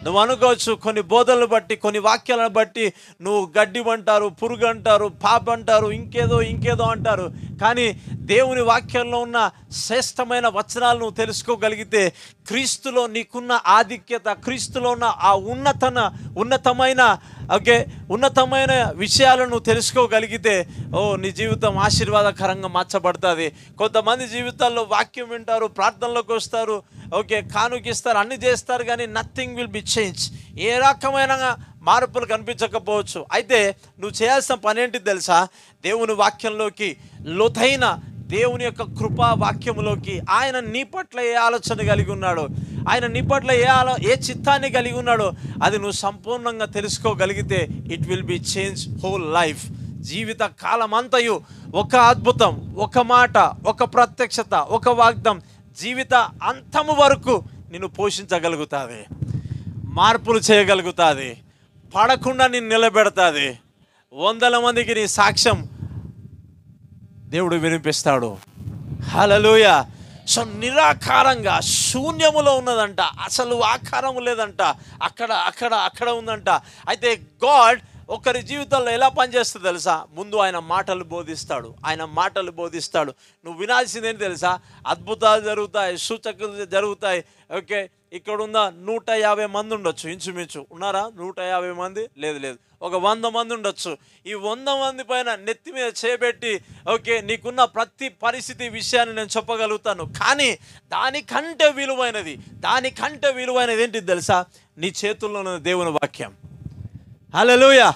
నువ్వు అనుకోవచ్చు కొన్ని బోధనలు బట్టి, కొన్ని వాక్యాలను బట్టి నువ్వు గడ్డి అంటారు, పురుగు అంటారు, పాప అంటారు, ఇంకేదో అంటారు. కానీ దేవుని వాక్యంలో ఉన్న శ్రేష్టమైన వచనాలు నువ్వు తెలుసుకోగలిగితే, క్రీస్తులో నీకున్న ఆధిక్యత, క్రీస్తులో ఉన్న ఆ ఉన్నతమైన విషయాలను నువ్వు తెలుసుకోగలిగితే నీ జీవితం ఆశీర్వాదకరంగా మార్చబడుతుంది. కొంతమంది జీవితాల్లో వాక్యం వింటారు, ప్రార్థనలోకి వస్తారు, కానుకిస్తారు, అన్ని చేస్తారు, కానీ నథింగ్ విల్ బి చేంజ్. ఏ రకమైన మార్పులు కనిపించకపోవచ్చు. అయితే నువ్వు చేయాల్సిన పని ఏంటి తెలుసా? దేవుని వాక్యంలోకి, లోతైన దేవుని యొక్క కృపా వాక్యములోకి, ఆయన నీ పట్ల ఏ ఆలోచన కలిగి ఉన్నాడో, ఆయన నీ పట్ల ఏ చిత్తాన్ని కలిగి ఉన్నాడో అది నువ్వు సంపూర్ణంగా తెలుసుకోగలిగితే it will be change whole life. జీవిత కాలమంతయు ఒక అద్భుతం, ఒక మాట, ఒక ప్రత్యక్షత, ఒక వాగ్దానం జీవిత అంతము వరకు నిన్ను పోషించగలుగుతుంది, మార్పులు చేయగలుగుతుంది, పడకుండా నిన్ను నిలబెడతాది. 100 మందికి నీ సాక్ష్యం దేవుడు వినిపిస్తాడు. హల్లెలూయా. సో నిరాకారంగా శూన్యములో ఉన్నదంట, అసలు ఆకారము లేదంట, అక్కడ ఉందంట. అయితే గాడ్ ఒకరి జీవితంలో ఎలా పనిచేస్తుంది తెలుసా? ముందు ఆయన మాటలు బోధిస్తాడు. నువ్వు వినాల్సింది ఏంటి తెలుసా? అద్భుతాలు జరుగుతాయి, సూచకులు జరుగుతాయి. ఇక్కడ ఉన్న 150 మంది ఉండొచ్చు, ఇంచుమించు ఉన్నారా? 150 మంది లేదు, ఒక 100 మంది ఉండొచ్చు. ఈ 100 మంది పైన నెత్తి మీద చేపెట్టి నీకున్న ప్రతి పరిస్థితి విషయాన్ని నేను చెప్పగలుగుతాను. కానీ దానికంటే విలువైనది ఏంటి తెలుసా? నీ చేతుల్లో ఉన్న దేవుని వాక్యం. హల్లెలూయా.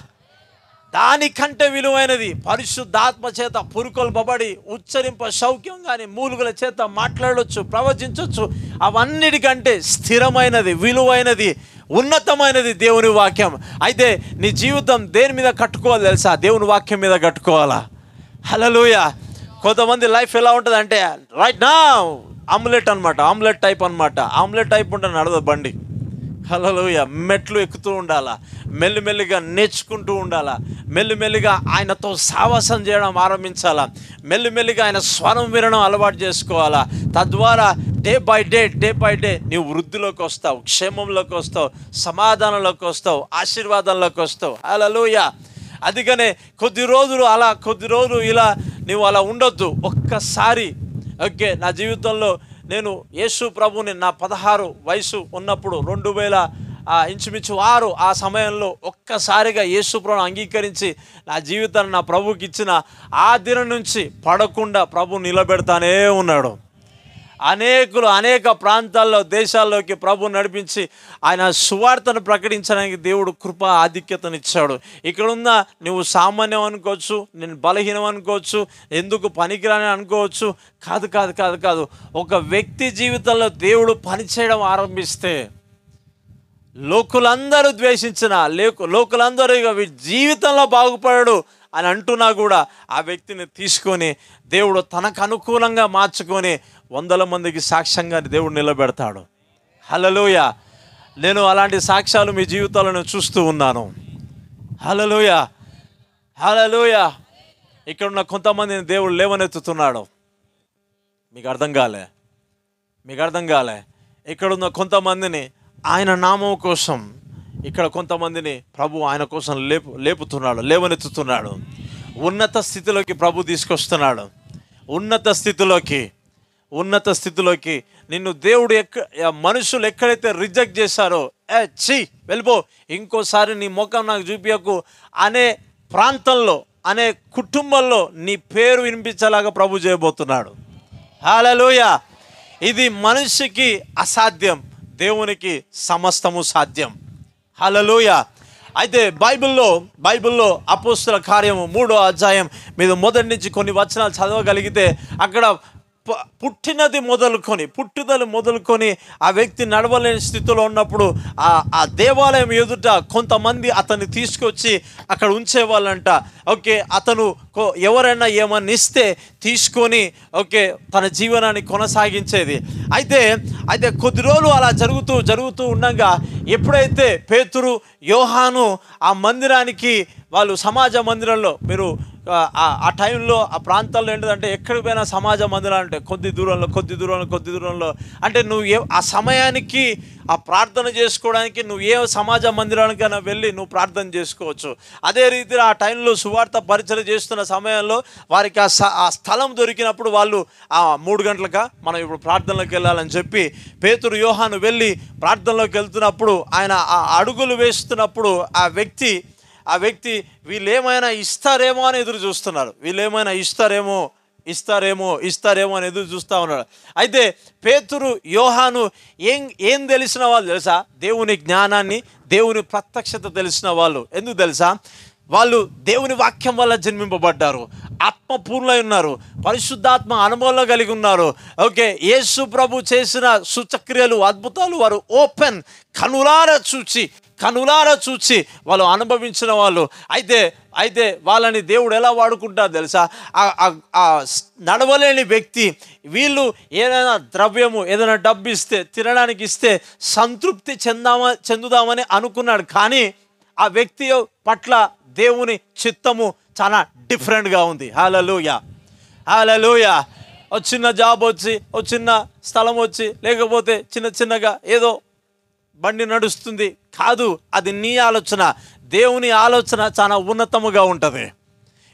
దానికంటే విలువైనది పరిశుద్ధాత్మ చేత పురుకొల్పబడి ఉచ్చరింప సౌఖ్యం కానీ మూలుగుల చేత మాట్లాడొచ్చు, ప్రవచించవచ్చు. అవన్నిటికంటే స్థిరమైనది, విలువైనది, ఉన్నతమైనది దేవుని వాక్యం. అయితే నీ జీవితం దేని మీద కట్టుకోవాలి తెలుసా? దేవుని వాక్యం మీద కట్టుకోవాలా? హల్లెలూయా. కొంతమంది లైఫ్ ఎలా ఉంటుంది అంటే రైట్ నా ఆమ్లెట్ టైప్ ఉంటే నడవదు బండి. హల్లెలూయా. మెట్లు ఎక్కుతూ ఉండాలా, మెల్లిమెల్లిగా నేర్చుకుంటూ ఉండాలా, మెల్లిమెల్లిగా ఆయనతో సావాసం చేయడం ఆరంభించాలా, మెల్లిమెల్లిగా ఆయన స్వరం వినడం అలవాటు చేసుకోవాలా. తద్వారా డే బై డే నీవు వృద్ధిలోకి వస్తావు, క్షేమంలోకి వస్తావు, సమాధానంలోకి వస్తావు, ఆశీర్వాదంలోకి వస్తావు. హల్లెలూయా. అందుకనే కొద్ది రోజులు ఇలా నీవు అలా ఉండొద్దు. ఒక్కసారి నా జీవితంలో నేను యేసు ప్రభుని నా 16 వయసు ఉన్నప్పుడు 2000 ఇంచుమించు 6 ఆ సమయంలో ఒక్కసారిగా యేసు ప్రభుని అంగీకరించి నా జీవితాన్ని నా ప్రభుకి ఇచ్చిన ఆ దినం నుంచి పడకుండా ప్రభు నిలబెడతానే ఉన్నాడు. అనేక ప్రాంతాల్లో, దేశాల్లోకి ప్రభు నడిపించి ఆయన సువార్తను ప్రకటించడానికి దేవుడు కృప ఆధిక్యతనిచ్చాడు. ఇక్కడున్న నువ్వు సామాన్యం అనుకోవచ్చు, నేను బలహీనం అనుకోవచ్చు, ఎందుకు పనికిరాని అనుకోవచ్చు. కాదు. ఒక వ్యక్తి జీవితంలో దేవుడు పనిచేయడం ఆరంభిస్తే లోకులందరూ ద్వేషించిన, లోకులందరూ ఇక జీవితంలో బాగుపడడు అని అంటున్నా కూడా ఆ వ్యక్తిని తీసుకొని దేవుడు తనకు అనుకూలంగా మార్చుకొని 100 మందికి సాక్ష్యంగా దేవుడు నిలబెడతాడు. హల్లెలూయా. నేను అలాంటి సాక్ష్యాలు మీ జీవితాలను చూస్తూ ఉన్నాను. హల్లెలూయా. ఇక్కడున్న కొంతమందిని దేవుడు లేవనెత్తుతున్నాడు. మీకు అర్థం కాలే. ఇక్కడున్న కొంతమందిని ఆయన నామం కోసం, ఇక్కడ కొంతమందిని ప్రభు ఆయన కోసం లేవనెత్తుతున్నాడు. ఉన్నత స్థితిలోకి ప్రభు తీసుకొస్తున్నాడు. ఉన్నత స్థితిలోకి నిన్ను దేవుడు మనుషులు ఎక్కడైతే రిజెక్ట్ చేశారో, వెళ్ళిపో, ఇంకోసారి నీ ముఖం నాకు చూపించకు అనే ప్రాంతంలో, అనే కుటుంబంలో నీ పేరు వినిపించేలాగా ప్రభు చేయబోతున్నాడు. హల్లెలూయా. ఇది మనిషికి అసాధ్యం, దేవునికి సమస్తము సాధ్యం. హల్లెలూయా. అయితే బైబిల్లో అపోస్తల కార్యము 3వ అధ్యాయం మీద మొదటి నుంచి కొన్ని వచనాలు చదవగలిగితే అక్కడ పుట్టుదల మొదలుకొని ఆ వ్యక్తి నడవలేని స్థితిలో ఉన్నప్పుడు ఆ దేవాలయం ఎదుట కొంతమంది అతన్ని తీసుకొచ్చి అక్కడ ఉంచేవాళ్ళంట. అతను ఎవరైనా ఏమన్నా ఇస్తే తీసుకొని తన జీవనాన్ని కొనసాగించేది. అయితే కొద్ది రోజులు అలా జరుగుతూ ఉండగా ఎప్పుడైతే పేతురు, యోహాను ఆ మందిరానికి, వాళ్ళు సమాజ మందిరంలో, మీరు ఆ టైంలో ఆ ప్రాంతాల్లో ఏంటంటే ఎక్కడికి పోయినా సమాజ మందిరాలు అంటే కొద్ది దూరంలో అంటే నువ్వు ఆ సమయానికి ఆ ప్రార్థన చేసుకోవడానికి నువ్వు ఏ సమాజ మందిరానికైనా వెళ్ళి నువ్వు ప్రార్థన చేసుకోవచ్చు. అదే రీతిలో ఆ టైంలో సువార్త పరిచయం చేస్తున్న సమయంలో వారికి ఆ స్థలం దొరికినప్పుడు వాళ్ళు 3 గంటలకా మనం ఇప్పుడు ప్రార్థనలోకి వెళ్ళాలని చెప్పి పేతురు యోహాను వెళ్ళి ప్రార్థనలోకి వెళ్తున్నప్పుడు ఆయన ఆ అడుగులు వేస్తున్నప్పుడు ఆ వ్యక్తి వీళ్ళేమైనా ఇస్తారేమో అని ఎదురు చూస్తున్నారు. వీళ్ళేమైనా ఇస్తారేమో అని ఎదురు చూస్తూ ఉన్నాడు. అయితే పేతురు యోహాను ఏం తెలిసిన వాళ్ళు తెలుసా? దేవుని జ్ఞానాన్ని, దేవుని ప్రత్యక్షత తెలిసిన వాళ్ళు. ఎందుకు తెలుసా? వాళ్ళు దేవుని వాక్యం వల్ల జన్మింపబడ్డారు, ఆత్మపూర్ణులై ఉన్నారు, పరిశుద్ధాత్మ అనుభవంలో కలిగి ఉన్నారు. ఓకే, యేసు ప్రభు చేసిన సూచక్రియలు, అద్భుతాలు వారు ఓపెన్ కనులారా చూచి వాళ్ళు అనుభవించిన వాళ్ళు. అయితే వాళ్ళని దేవుడు ఎలా వాడుకుంటారు తెలుసా? ఆ నడవలేని వ్యక్తి వీళ్ళు ఏదైనా ద్రవ్యము, ఏదైనా డబ్బు ఇస్తే, తినడానికి ఇస్తే సంతృప్తి చెందుదామని అనుకున్నాడు. కానీ ఆ వ్యక్తి పట్ల దేవుని చిత్తము చాలా డిఫరెంట్గా ఉంది. హల్లెలూయా. ఓ చిన్న జాబ్ వచ్చి, ఓ చిన్న స్థలం వచ్చి, లేకపోతే చిన్నగా ఏదో బండి నడుస్తుంది కాదు. అది నీ ఆలోచన. దేవుని ఆలోచన చాలా ఉన్నతముగా ఉంటుంది.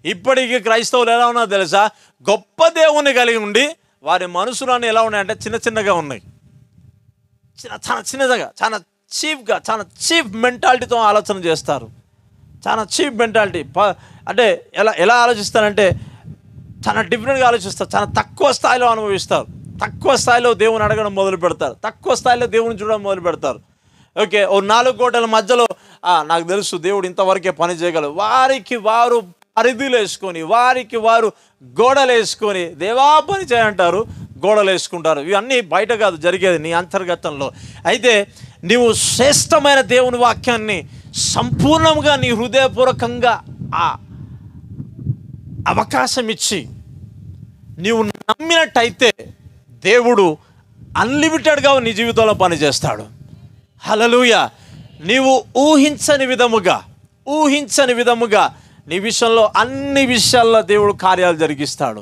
ఇప్పటికీ క్రైస్తవులు ఎలా ఉన్నారో తెలుసా? గొప్ప దేవుని కలిగి ఉండి వారి మనసులన్నీ ఎలా ఉన్నాయంటే చిన్నగా ఉన్నాయి. చాలా చిన్నగా, చాలా చీప్గా, చాలా చీప్ మెంటాలిటీతో ఆలోచన చేస్తారు. చాలా చీప్ మెంటాలిటీ అంటే ఎలా ఆలోచిస్తారంటే చాలా డిఫరెంట్గా ఆలోచిస్తారు. చాలా తక్కువ స్థాయిలో అనుభవిస్తారు. తక్కువ స్థాయిలో దేవుని అడగడం మొదలు పెడతారు. తక్కువ స్థాయిలో దేవుని చూడడం మొదలు పెడతారు. ఓకే, ఓ 4 గోడల మధ్యలో నాకు తెలుసు దేవుడు ఇంతవరకే పని చేయగలరు. వారికి వారు పరిధులు వేసుకొని, వారికి వారు గోడలు వేసుకొని దేవా పని చేయంటారు, గోడలు వేసుకుంటారు. ఇవన్నీ బయట కాదు జరిగేది, నీ అంతర్గతంలో. అయితే నీవు శ్రేష్టమైన దేవుని వాక్యాన్ని సంపూర్ణంగా నీ హృదయపూర్వకంగా ఆ అవకాశం ఇచ్చి నీవు నమ్మినట్టయితే దేవుడు అన్లిమిటెడ్గా నీ జీవితంలో పనిచేస్తాడు. హల్లెలూయా. నీవు ఊహించని విధముగా నీ విషయంలో, అన్ని విషయాల్లో దేవుడు కార్యాలు జరిగిస్తాడు.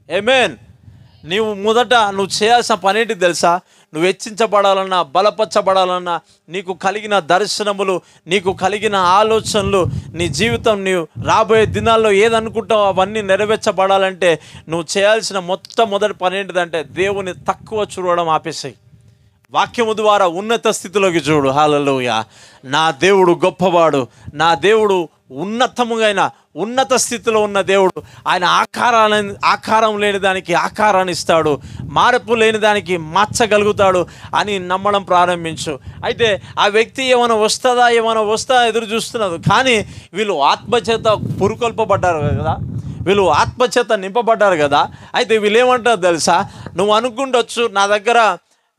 ఆమేన్. నువ్వు చేయాల్సిన పని ఏంటి తెలుసా? నువ్వు హెచ్చించబడాలన్నా, బలపరచబడాలన్నా, నీకు కలిగిన దర్శనములు, నీకు కలిగిన ఆలోచనలు, నీ జీవితం నీవు రాబోయే దినాల్లో ఏదనుకుంటావో అవన్నీ నెరవేర్చబడాలంటే నువ్వు చేయాల్సిన మొట్టమొదటి పని ఏంటిదంటే దేవుని తక్కువ చూడడం ఆపేసాయి. వాక్యము ద్వారా ఉన్నత స్థితిలోకి చూడు. హల్లెలూయా. నా దేవుడు గొప్పవాడు. నా దేవుడు ఉన్నత స్థితిలో ఉన్న దేవుడు. ఆయన ఆకారం లేని దానికి ఆకారాన్ని ఇస్తాడు, మార్పు లేని దానికి మార్చగలుగుతాడు అని నమ్మడం ప్రారంభించు. అయితే ఆ వ్యక్తి ఏమైనా వస్తుందా ఎదురు చూస్తున్నారు. కానీ వీళ్ళు ఆత్మచేత పురుకొల్పబడ్డారు కదా, వీళ్ళు ఆత్మచేత నింపబడ్డారు కదా. అయితే వీళ్ళు ఏమంటారు తెలుసా? నువ్వు అనుకుంటొచ్చు నా దగ్గర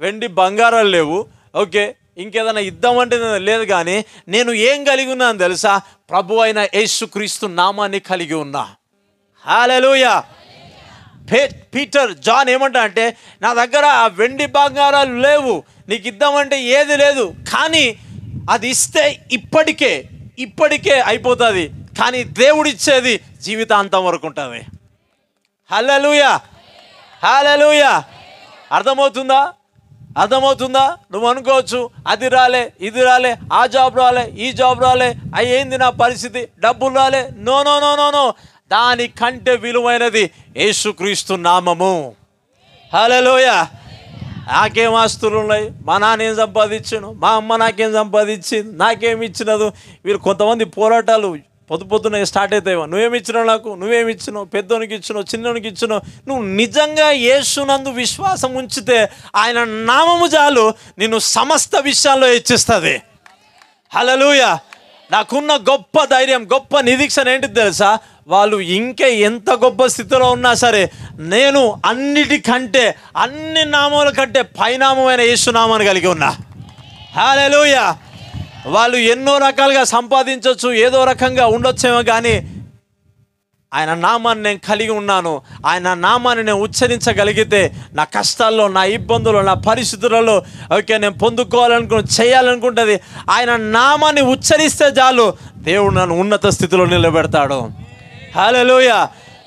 వెండి బంగారాలు లేవు, ఓకే, ఇంకేదైనా ఇద్దామంటే లేదు, కానీ నేను ఏం కలిగి ఉన్నాను తెలుసా? ప్రభు అయిన యేసుక్రీస్తు నామాన్ని కలిగి ఉన్నా. హల్లెలూయా. పీటర్, జాన్ ఏమంటా అంటే నా దగ్గర ఆ వెండి బంగారాలు లేవు, నీకు ఇద్దామంటే ఏది లేదు, కానీ అది ఇస్తే ఇప్పటికే అయిపోతుంది, కానీ దేవుడిచ్చేది జీవితాంతం వరకు ఉంటుంది. హల్లెలూయా. అర్థమవుతుందా? నువ్వు అనుకోవచ్చు అది రాలే, ఇది రాలే, ఆ జాబ్ రాలే, ఈ జాబ్ రాలే, అయ్యింది నా పరిస్థితి, డబ్బులు రాలే. నో. దానికంటే విలువైనది యేసుక్రీస్తు నామము. హల్లెలూయా. నాకేం ఆస్తులు ఉన్నాయి, మా నాన్న ఏం సంపాదించాను, మా అమ్మ నాకేం సంపాదించింది, నాకేమి ఇచ్చినదు. వీరు కొంతమంది పోరాటాలు పొద్దున స్టార్ట్ అవుతాయి. నువ్వేమిచ్చినావు నాకు, నువ్వేమిచ్చినావు, పెద్దోనికి ఇచ్చినావు, చిన్నోనికి ఇచ్చినావు. నువ్వు నిజంగా యేసునందు విశ్వాసం ఉంచితే ఆయన నామము చాలు నిన్ను సమస్త విషయాల్లో హెచ్చిస్తుంది. హల్లెలూయా. నాకున్న గొప్ప ధైర్యం, గొప్ప నిరీక్షణ ఏంటి తెలుసా? వాళ్ళు ఇంకే ఎంత గొప్ప స్థితిలో ఉన్నా సరే, నేను అన్నిటికంటే, అన్ని నామముల కంటే పైనామమైన యేసునామాన్ని కలిగి ఉన్నా. హల్లెలూయా. వాళ్ళు ఎన్నో రకాలుగా సంపాదించవచ్చు, ఏదో రకంగా ఉండొచ్చేమో, కానీ ఆయన నామాన్ని నేను కలిగి ఉన్నాను. ఆయన నామాన్ని నేను ఉచ్చరించగలిగితే నా కష్టాల్లో, నా ఇబ్బందుల్లో, నా పరిస్థితులలో ఓకే నేను చేయాలనుకుంటుంది. ఆయన నామాన్ని ఉచ్చరిస్తే చాలు దేవుడు నన్ను ఉన్నత స్థితిలో నిలబెడతాడు. హల్లెలూయా.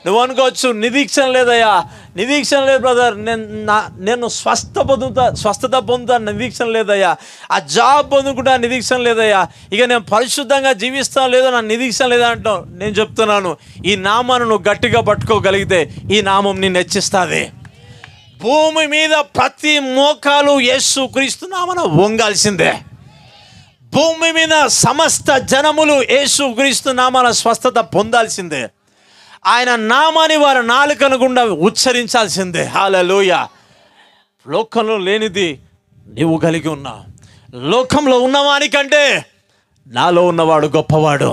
నువ్వు అనుకోవచ్చు నిరీక్షణ లేదయ్యా, నిరీక్షణ లేదు బ్రదర్, నేను స్వస్థత పొందుతా నిరీక్షణ లేదయ్యా, ఆ జాబ్ పొందుకుంటా నిరీక్షణ లేదయ్యా, ఇక నేను పరిశుద్ధంగా జీవిస్తాను లేదో నా నిరీక్షణ లేదా అంటావు. నేను చెప్తున్నాను, ఈ నామాన్ని నువ్వు గట్టిగా పట్టుకోగలిగితే ఈ నామం నిన్ను హెచ్చిస్తుంది. భూమి మీద ప్రతి మోకాలు యేసుక్రీస్తు నామమున వంగాల్సిందే. భూమి మీద సమస్త జనములు యేసుక్రీస్తు నామమున స్వస్థత పొందాల్సిందే. ఆయన నామాన్ని వారి నాలుకను గుండా ఉచ్చరించాల్సిందే. హల్లెలూయా. లోకంలో లేనిది నీవు కలిగి ఉన్నావు. లోకంలో ఉన్నవానికంటే నాలో ఉన్నవాడు గొప్పవాడు.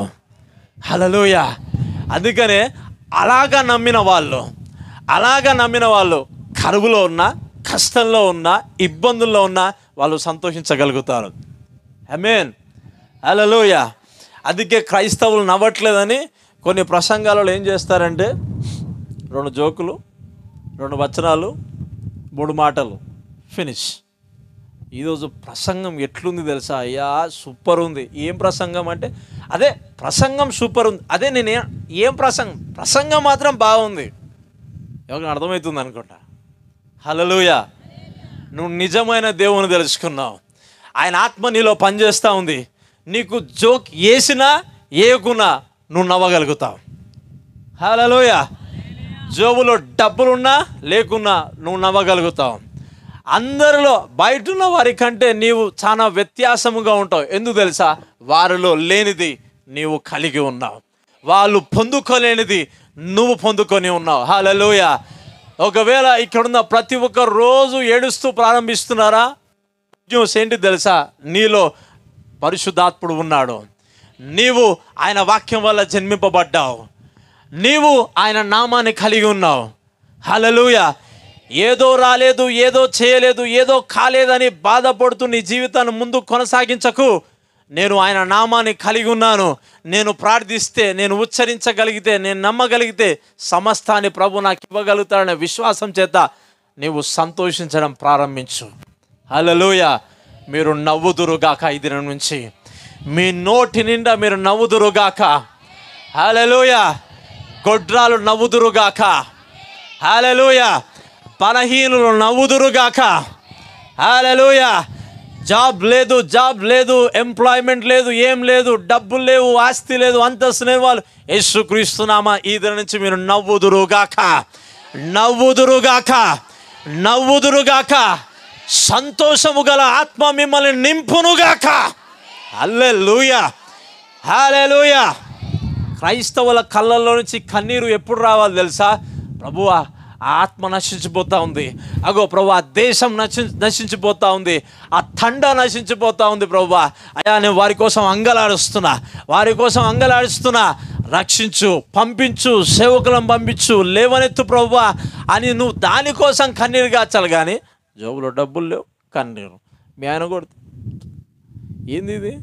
హల్లెలూయా. అందుకనే అలాగా నమ్మిన వాళ్ళు కరువులో ఉన్నా, కష్టంలో ఉన్నా, ఇబ్బందుల్లో ఉన్నా వాళ్ళు సంతోషించగలుగుతారు. ఆమేన్. హల్లెలూయా. అందుకే క్రైస్తవులు నవ్వట్లేదని కొన్ని ప్రసంగాలలో ఏం చేస్తారంటే 2 జోకులు, 2 వచనాలు, 3 మాటలు, ఫినిష్. ఈరోజు ప్రసంగం ఎట్లుంది తెలుసా? అయ్యా సూపర్ ఉంది. ఏం ప్రసంగం అంటే అదే ప్రసంగం సూపర్ ఉంది. అదే నేను ఏం ప్రసంగం మాత్రం బాగుంది. ఎవరికి అర్థమవుతుంది అనుకుంటా. హల్లెలూయా. నువ్వు నిజమైన దేవుని తెలుసుకున్నావు. ఆయన ఆత్మ నీలో పనిచేస్తూ ఉంది. నీకు జోక్ వేసినా ఏకున్నా నువ్వు నవ్వగలుగుతావు. హల్లెలూయా. జోబులో డబ్బులున్నా లేకున్నా నువ్వు నవ్వగలుగుతావు. అందరిలో బయట ఉన్న వారి కంటే నీవు చాలా వ్యత్యాసముగా ఉంటావు. ఎందుకు తెలుసా? వారిలో లేనిది నీవు కలిగి ఉన్నావు. వాళ్ళు పొందుకోలేనిది నువ్వు పొందుకొని ఉన్నావు. హల్లెలూయా. ఒకవేళ ఇక్కడున్న ప్రతి ఒక్క రోజు ఏడుస్తూ ప్రారంభిస్తున్నారా? న్యూస్ ఏంటి తెలుసా? నీలో పరిశుద్ధాత్ముడు ఉన్నాడు. నీవు ఆయన వాక్యం వల్ల జన్మింపబడ్డావు. నీవు ఆయన నామాన్ని కలిగి ఉన్నావు. హల్లెలూయా. ఏదో రాలేదు, ఏదో చేయలేదు, ఏదో కాలేదని బాధపడుతూ నీ జీవితాన్ని ముందు కొనసాగించకు. నేను ఆయన నామాన్ని కలిగి ఉన్నాను. నేను ప్రార్థిస్తే, నేను ఉచ్చరించగలిగితే, నేను నమ్మగలిగితే సమస్తాన్ని ప్రభు నాకు ఇవ్వగలుగుతాడనే విశ్వాసం చేత నీవు సంతోషించడం ప్రారంభించు. హల్లెలూయా. మీరు నవ్వుదురుగాక. ఈ దినం నుంచి మీ నోటి నిండా మీరు నవ్వుదురుగాక. హల్లెలూయా. గొడ్రాలు నవ్వుదురుగాక. హల్లెలూయా. బలహీనులు నవ్వుదురుగాక. హల్లెలూయా. జాబ్ లేదు, ఎంప్లాయ్మెంట్ లేదు, ఏం లేదు, డబ్బులు లేవు, ఆస్తి లేదు, అంతస్తు లేని వాళ్ళు యేసుక్రీస్తు నామమున ఈ దినం నుంచి మీరు నవ్వుదురుగాక. సంతోషము గల ఆత్మ మిమ్మల్ని నింపునుగాక. హల్లెలూయా. హల్లెలూయా. క్రైస్తవుల కళ్ళల్లో నుంచి కన్నీరు ఎప్పుడు రావాలి తెలుసా? ప్రభువా ఆ ఆత్మ నశించిపోతూ ఉంది. అగో ప్రభు ఆ దేశం నశించిపోతూ ఉంది, ఆ తండ నశించిపోతూ ఉంది. ప్రభువా అయ్యా నేను వారి కోసం అంగలాడుస్తున్నా, రక్షించు, పంపించు, సేవకులను పంపించు, లేవనెత్తు ప్రభువా అని నువ్వు దానికోసం కన్నీరు గాచాలి. కానీ జోబులో డబ్బులు లేవు, కన్నీరు. మీ ఆయన కొడుతు ఏంది ఇది?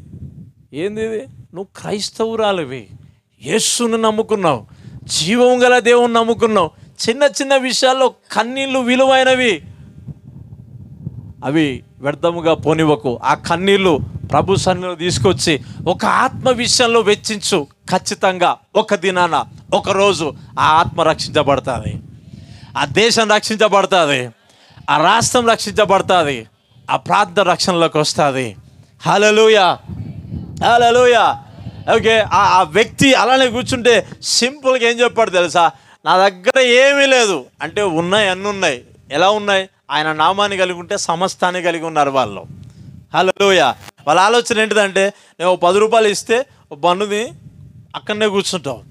నువ్వు క్రైస్తవురాలివి, యేసును నమ్ముకున్నావు, జీవం గల దేవుని నమ్ముకున్నావు. చిన్న చిన్న విషయాల్లో కన్నీళ్ళు విలువైనవి, అవి వ్యర్థముగా పోనివ్వకు. ఆ కన్నీళ్ళు ప్రభు సన్నిధిలో తీసుకొచ్చి ఒక ఆత్మ విషయంలో వెచ్చించు. ఖచ్చితంగా ఒక దినాన, ఒక రోజు ఆ ఆత్మ రక్షించబడుతుంది, ఆ దేశం రక్షించబడుతుంది, ఆ రాష్ట్రం రక్షించబడుతుంది, ఆ ప్రాంత రక్షణలోకి వస్తుంది. హల్లెలూయా. హల్లెలూయా. ఓకే. ఆ వ్యక్తి అలానే కూర్చుంటే సింపుల్గా ఏం చెప్పాడు తెలుసా? నా దగ్గర ఏమీ లేదు అంటే అన్నీ ఉన్నాయి. ఎలా ఉన్నాయి? ఆయన నామాన్ని కలిగి ఉంటే సమస్తాన్ని కలిగి ఉన్నారు వాళ్ళు. హల్లెలూయా. వాళ్ళ ఆలోచన ఏంటిదంటే నేను 10 రూపాయలు ఇస్తే బన్నుని అక్కడనే కూర్చుంటావు,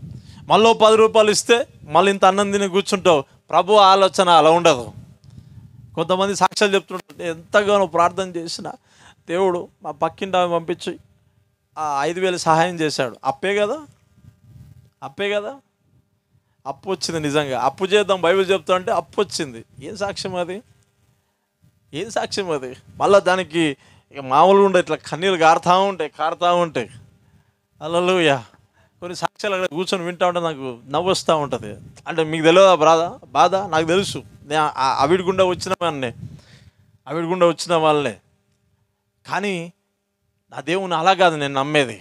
మళ్ళీ 10 రూపాయలు ఇస్తే మళ్ళీ ఇంత అన్నం తిని కూర్చుంటావు. ప్రభు ఆలోచన అలా ఉండదు. కొంతమంది సాక్ష్యాలు చెప్తుంటారు, ఎంతగానో ప్రార్థన చేసిన దేవుడు మా పక్కింటి ఆమె పంపించి 5,000 సహాయం చేశాడు. అప్పే కదా అప్పు వచ్చింది. నిజంగా అప్పు చేద్దాం బైబిల్ చెప్తా అంటే అప్పు వచ్చింది. ఏం సాక్ష్యం అది? మళ్ళీ దానికి ఇక మామూలుగా ఉండే ఇట్లా కన్నీళ్ళు కారుతూ ఉంటాయి. హల్లెలూయా. కొన్ని సాక్ష్యాలు అక్కడ కూర్చొని వింటూ ఉంటే నాకు నవ్వు వస్తూ ఉంటుంది. అంటే మీకు తెలియదా బాధ? నాకు తెలుసు. నేను అవిడి గుండా వచ్చిన వాళ్ళే. కానీ నా దేవుని అలా కాదు నేను నమ్మేది.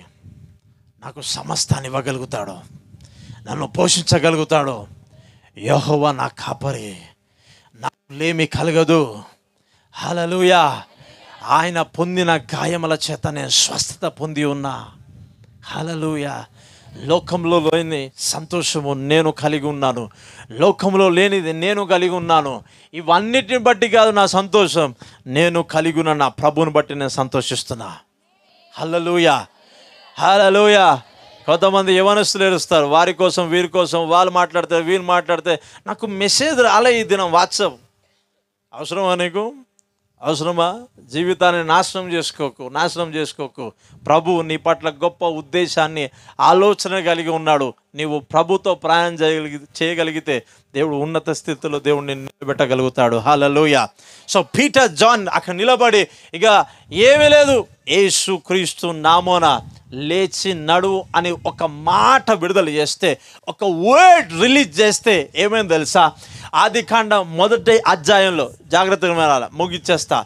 నాకు సమస్తాన్ని ఇవ్వగలుగుతాడు, నన్ను పోషించగలుగుతాడు. యెహోవా నా కాపరి, నాకు లేమి కలగదు. హల్లెలూయా. ఆయన పొందిన గాయముల చేత నేను స్వస్థత పొంది ఉన్నా. హల్లెలూయా. లోకంలో లేని సంతోషము నేను కలిగి ఉన్నాను, లోకంలో లేనిది నేను కలిగి ఉన్నాను. ఇవన్నిటిని బట్టి కాదు నా సంతోషం, నేను కలిగి ఉన్న నా ప్రభువుని బట్టి నేను సంతోషిస్తున్నా. హల్లెలూయా, హల్లెలూయా. కొంతమంది యవనస్తులు ఏడుస్తారు, వారి కోసం వీరి కోసం, వాళ్ళు మాట్లాడితే వీళ్ళు మాట్లాడితే. నాకు మెసేజ్ రాలే ఈ దినం వాట్సాప్. అవసరమా నీకు? అవసరమా? జీవితాన్ని నాశనం చేసుకోకు. ప్రభు నీ పట్ల గొప్ప ఉద్దేశాన్ని, ఆలోచన కలిగి ఉన్నాడు. నీవు ప్రభుతో ప్రయాణం చేయగలిగితే దేవుడు ఉన్నత స్థితిలో దేవుడిని నిలబెట్టగలుగుతాడు. హల్లెలూయా. సో పీటర్, జాన్ అక్కడ నిలబడి ఇక ఏమీ లేదు, యేసు క్రీస్తు నామమున లేచి నడువు అని ఒక మాట విడుదల చేస్తే, ఒక వర్డ్ రిలీజ్ చేస్తే ఏమైంది తెలుసా? ఆదికాండం 1వ అధ్యాయంలో, జాగ్రత్తగా వినాలి, ముగిచ్చేస్తా.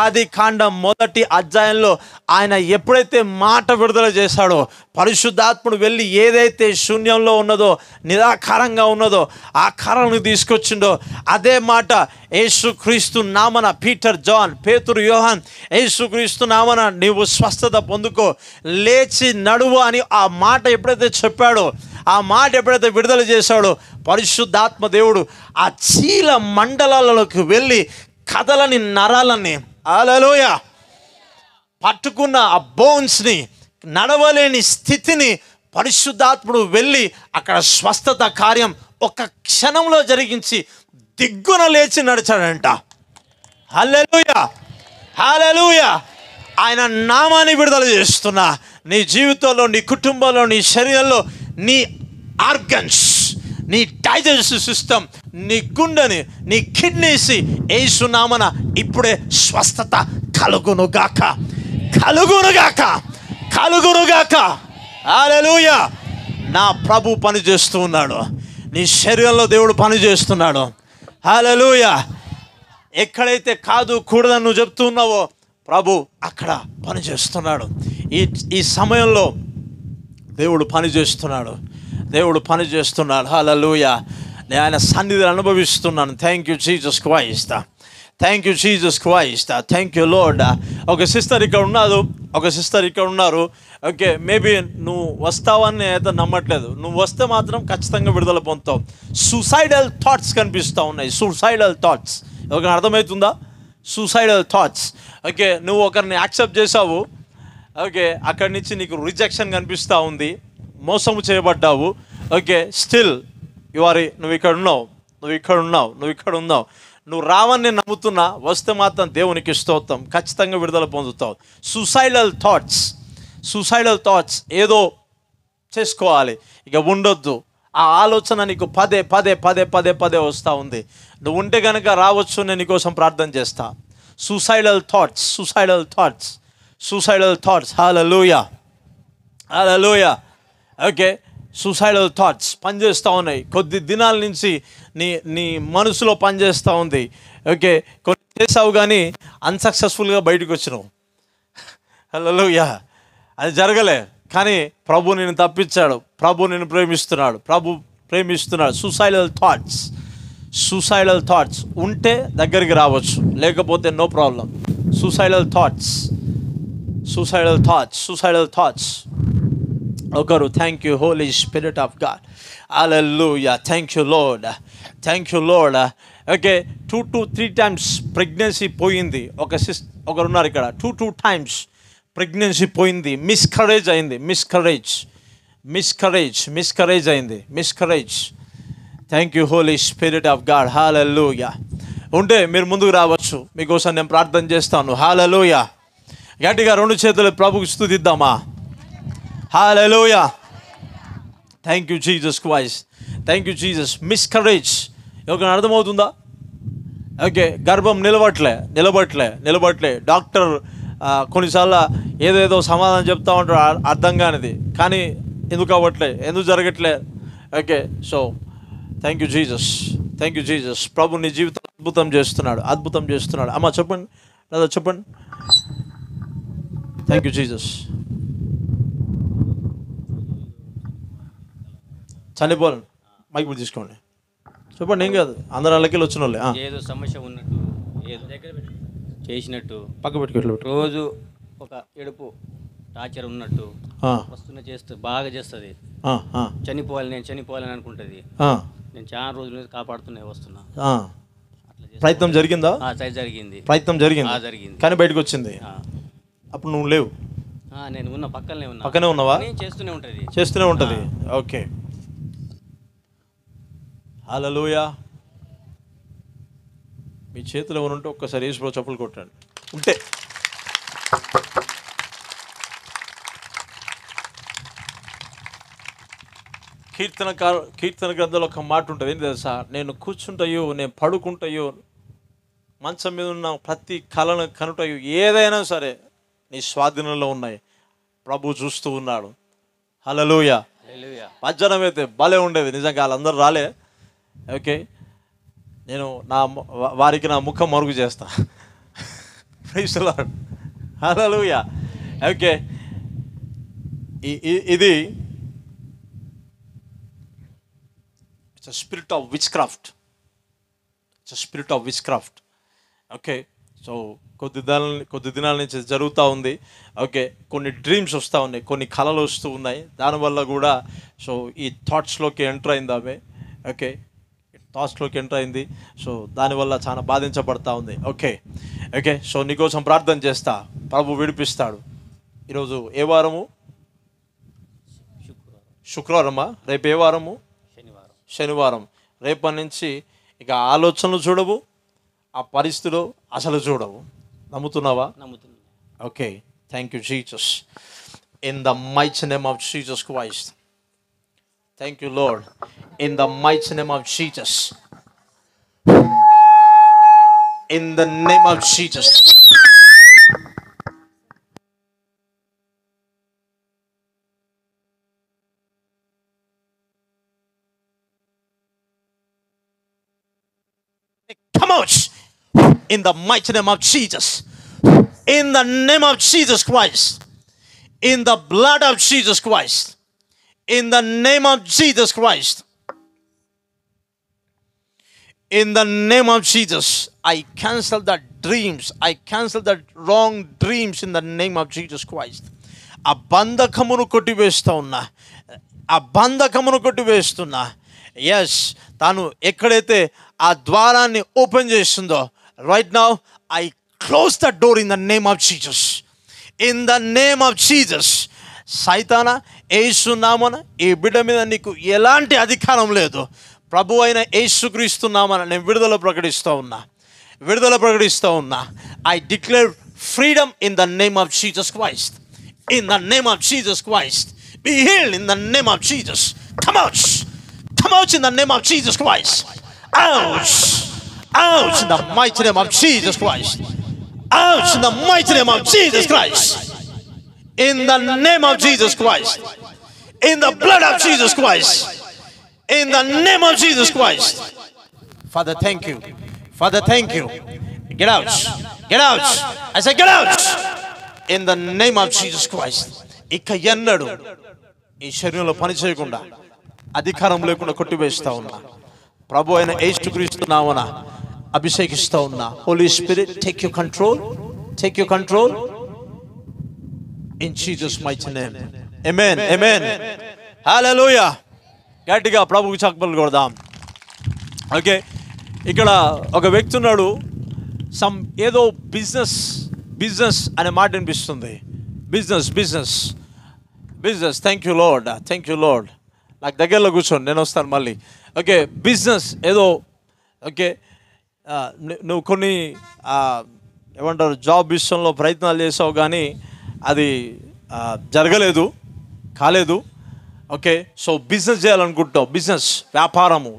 ఆదికాండం 1వ అధ్యాయంలో ఆయన ఎప్పుడైతే మాట విడుదల చేశాడో, పరిశుద్ధాత్ముడు వెళ్ళి ఏదైతే శూన్యంలో ఉన్నదో, నిరాకారంగా ఉన్నదో ఆకారాన్ని తీసుకొచ్చిండో, అదే మాట యేసుక్రీస్తు నామన పీటర్, జాన్, పేతురు, యోహాన్, యేసుక్రీస్తు నామన నీవు స్వస్థత పొందుకో, లేచి నడువు అని ఆ మాట ఎప్పుడైతే చెప్పాడో, ఆ మాట ఎప్పుడైతే విడుదల చేశాడో, పరిశుద్ధాత్మ దేవుడు ఆ చీల మండలాలలోకి వెళ్ళి కదలని నరాలని, హల్లెలూయా, పట్టుకున్న ఆ బోన్స్ని, నడవలేని స్థితిని పరిశుద్ధాత్ముడు వెళ్ళి అక్కడ స్వస్థత కార్యం ఒక క్షణంలో జరిగించి దిగ్గున లేచి నడిచాడంట. హల్లెలూయా, హల్లెలూయా. ఆయన నామాన్ని విడుదల చేస్తున్నా. నీ జీవితంలో, నీ కుటుంబంలో, నీ శరీరంలో, నీ ఆర్గన్స్, నీ డైజెస్టివ్ సిస్టమ్, నీ గుండెని, నీ కిడ్నీస్ యేసు నామన ఇప్పుడే స్వస్థత కలుగునుగాక, కలుగునుగాక, కలుగునుగాక. హల్లెలూయా. నా ప్రభు పని చేస్తూ ఉన్నాడు. నీ శరీరంలో దేవుడు పని చేస్తున్నాడు. హల్లెలూయా. ఎక్కడైతే కాదు కూడదని నువ్వు చెప్తున్నావో ప్రభు అక్కడ పని చేస్తున్నాడు. ఈ సమయంలో దేవుడు పని చేస్తున్నాడు. దేవుడు పని చేస్తున్నాడు. హల్లెలూయా. నేను ఆయన సన్నిధిని అనుభవిస్తున్నాను. Thank you Jesus Christ, thank you Jesus Christ, thank you Lord. ఒక సిస్టర్ ఇక్కడ ఉన్నారు. ఓకే, మేబీ నువ్వు వస్తావని అయితే నమ్మట్లేదు. నువ్వు వస్తే మాత్రం ఖచ్చితంగా విడుదల పొందుతావు. సూసైడల్ థాట్స్ కనిపిస్తూ ఉన్నాయి. సూసైడల్ థాట్స్ ఎవరికైనా అర్థమవుతుందా? Suicidal thoughts. ఓకే, నువ్వు ఒకరిని యాక్సెప్ట్ చేసావు. ఓకే, అక్కడి నుంచి నీకు రిజెక్షన్ కనిపిస్తూ ఉంది, మోసము చేయబడ్డావు. ఓకే, స్టిల్ నువ్వు ఇక్కడ ఉన్నావు. నువ్వు రావని నమ్ముతున్నా, వస్తే మాత్రం దేవునికి స్తోత్రం, ఖచ్చితంగా విడుదల పొందుతావు. సూసైడల్ థాట్స్ ఏదో చేసుకోవాలి, ఇక ఉండొద్దు, ఆ ఆలోచన నీకు పదే వస్తూ ఉంది. నువ్వు ఉంటే కనుక రావచ్చు, నేను నీకోసం ప్రార్థన చేస్తా. Suicidal thoughts. Hallelujah. Okay, suicidal thoughts పనిచేస్తూ ఉన్నాయి. కొద్ది దినాల నుంచి నీ మనసులో పనిచేస్తూ ఉంది. ఓకే, కొన్ని చేసావు కానీ అన్సక్సెస్ఫుల్గా బయటకు వచ్చినావు. హల్లెలూయా. అది జరగలే, కానీ ప్రభు నిన్ను తప్పించాడు. ప్రభు నిన్ను ప్రేమిస్తున్నాడు. సూసైడల్ థాట్స్ ఉంటే దగ్గరికి రావచ్చు, లేకపోతే నో ప్రాబ్లం. Suicidal thoughts. ఒకరు, thank you Holi Spirit of God. Hallelujah. Thank you Lord. Okay, 2 to 3 times pregnancy పోయింది. ఒకరు ఉన్నారు ఇక్కడ, 2 times ప్రెగ్నెన్సీ పోయింది. మిస్కరేజ్ అయింది. Thank you Holi Spirit of God. Hallelujah. ఉంటే మీరు ముందుకు రావచ్చు, మీకోసం నేను ప్రార్థన చేస్తాను. హల్లెలూయా. గట్టిగా 2 చేతులు ప్రభుకు స్తుతిద్దామా? Hallelujah. Thank you Jesus Christ. Thank you Jesus. Miscarriage ఎవరికైనా అర్థమవుతుందా? ఓకే, గర్భం నిలబట్లే. డాక్టర్ కొన్నిసార్లు ఏదేదో సమాధానం చెప్తా ఉంటాడు, అర్థం కానిది, కానీ ఎందుకు అవ్వట్లే, ఎందుకు జరగట్లే? Okay, so thank you Jesus. ప్రభు నీ జీవితం అద్భుతం చేస్తున్నాడు. అమ్మ చెప్పండి, లేదా చెప్పండి. Thank you Jesus. చనిపోవాలి మైక్ తీసుకోండి, చెప్పండి. ఏం కాదు, అందరు వాళ్ళకి వచ్చిన వాళ్ళే. ఏదో సమస్య ఉన్నట్టు, ఏదో చేసినట్టు, పక్క పెట్టుకోవట్లేదు, రోజు ఒక ఏడుపు టార్చర్ ఉన్నట్టు వస్తున్న చేస్తూ బాగా చేస్తుంది. నేను చనిపోవాలని అనుకుంటుంది. నేను చాలా రోజుల నుంచి కాపాడుతూనే వస్తున్నా. ప్రయత్నం జరిగిందా? జరిగింది, ప్రయత్నం జరిగింది, కానీ బయటకు వచ్చింది. అప్పుడు నువ్వు లేవు, నేను ఉన్న పక్కనే ఉన్నావా? చేస్తూనే ఉంటుంది. ఓకే, హల్లెలూయా. మీ చేతిలో ఎవరు ఉంటే ఒక్కసారి యేసుప్రభు చప్పులు కొట్టండి ఉంటే. కీర్తన గ్రంథంలో ఒక మాట ఉంటుంది, ఏంటి తెలుసా? నేను కూర్చుంటాయో, నేను పడుకుంటాయో, మంచం మీద ఉన్న ప్రతి కళను కనుటయో ఏదైనా సరే నీ స్వాధీనంలో ఉన్నాయి. ప్రభు చూస్తూ ఉన్నాడు. హల్లెలూయా. మధ్యాహ్నం అయితే భలే ఉండేది నిజంగా, వాళ్ళందరూ రాలే. ఓకే, నేను వారికి నా ముఖం మరుగు చేస్తా. Praise the Lord. Hallelujah. Okay, ఇది it's a spirit of witchcraft. Okay, so కొద్ది దినాల నుంచి జరుగుతూ ఉంది. ఓకే, కొన్ని డ్రీమ్స్ వస్తూ ఉన్నాయి, కొన్ని కళలు వస్తూ ఉన్నాయి. దానివల్ల కూడా సో ఈ థాట్స్లోకి ఎంటర్ అయింది ఆమె. ఓకే, థాట్స్లోకి ఎంటర్ అయింది. సో దానివల్ల చాలా బాధించబడతా ఉంది. ఓకే, సో నీకోసం ప్రార్థన చేస్తా, ప్రభు విడిపిస్తాడు. ఈరోజు ఏ వారము? శుక్రవారమా? రేపు ఏ వారము? శనివారం. రేపటి నుంచి ఇక ఆలోచనలు చూడవు, ఆ పరిస్థితులు అసలు చూడవు. నమ్ముతున్నావా? నమ్ముతున్నా. Okay, thank you Jesus. In the mighty name of Jesus Christ. Thank you, Lord. In the mighty name of Jesus. In the name of Jesus. Come out. In the mighty name of Jesus. In the name of Jesus Christ. In the blood of Jesus Christ. In the name of Jesus Christ. In the name of Jesus, I cancel the dreams. I cancel the wrong dreams in the name of Jesus Christ. ఆ బంధకమును కొట్టివేస్తున్నా. Yes, తాను ఎక్కడైతే ఆ ద్వారాన్ని open చేస్తుందో, right now I close the door in the name of Jesus. In the name of Jesus. సైతానా, యేసు నామమున ఈ బిడ్డ మీద నీకు ఎలాంటి అధికారం లేదు. ప్రభు అయిన యేసుక్రీస్తు నామమున నేను విడుదల ప్రకటిస్తూ ఉన్నా. I declare freedom in the name of Jesus Christ. In the name of Jesus Christ. Be healed in the name of Jesus. Come out in the name of Jesus Christ. Out in the mighty name of Jesus Christ. Out in the mighty name of Jesus Christ. In the name of Jesus Christ. In the blood of Jesus Christ. In the name of Jesus Christ. Father, thank you. Get out. I say get out. In the name of Jesus Christ. ఇక ఎన్నడు ఈ శరీరంలో పని చేయకుండా, అధికారం లేకుండా కొట్టివేస్తా ఉన్నా. ప్రభు అయిన యేసుక్రీస్తు నామమున అభిషేకిస్తా ఉన్నా. Holy spirit, take your control in Jesus mighty name. Amen. Hallelujah. గట్టిగా ప్రభువుకి చప్పట్లు కొడదాం. ఓకే, ఇక్కడ ఒక వ్యక్తి ఉన్నాడు. ఏదో బిజినెస్ అనే మాట వినిపిస్తుంది. బిజినెస్. Thank you lord. నాకు దగ్గరలో కూర్చోండి, నేను వస్తాను మళ్ళీ. ఓకే, బిజినెస్ ఏదో. ఓకే, నువ్వు కొన్ని ఏమంటారు, జాబ్ విషయంలో ప్రయత్నాలు చేసావు, కానీ అది జరగలేదు, కాలేదు. ఓకే, సో బిజినెస్ చేయాలనుకుంటావు. వ్యాపారము.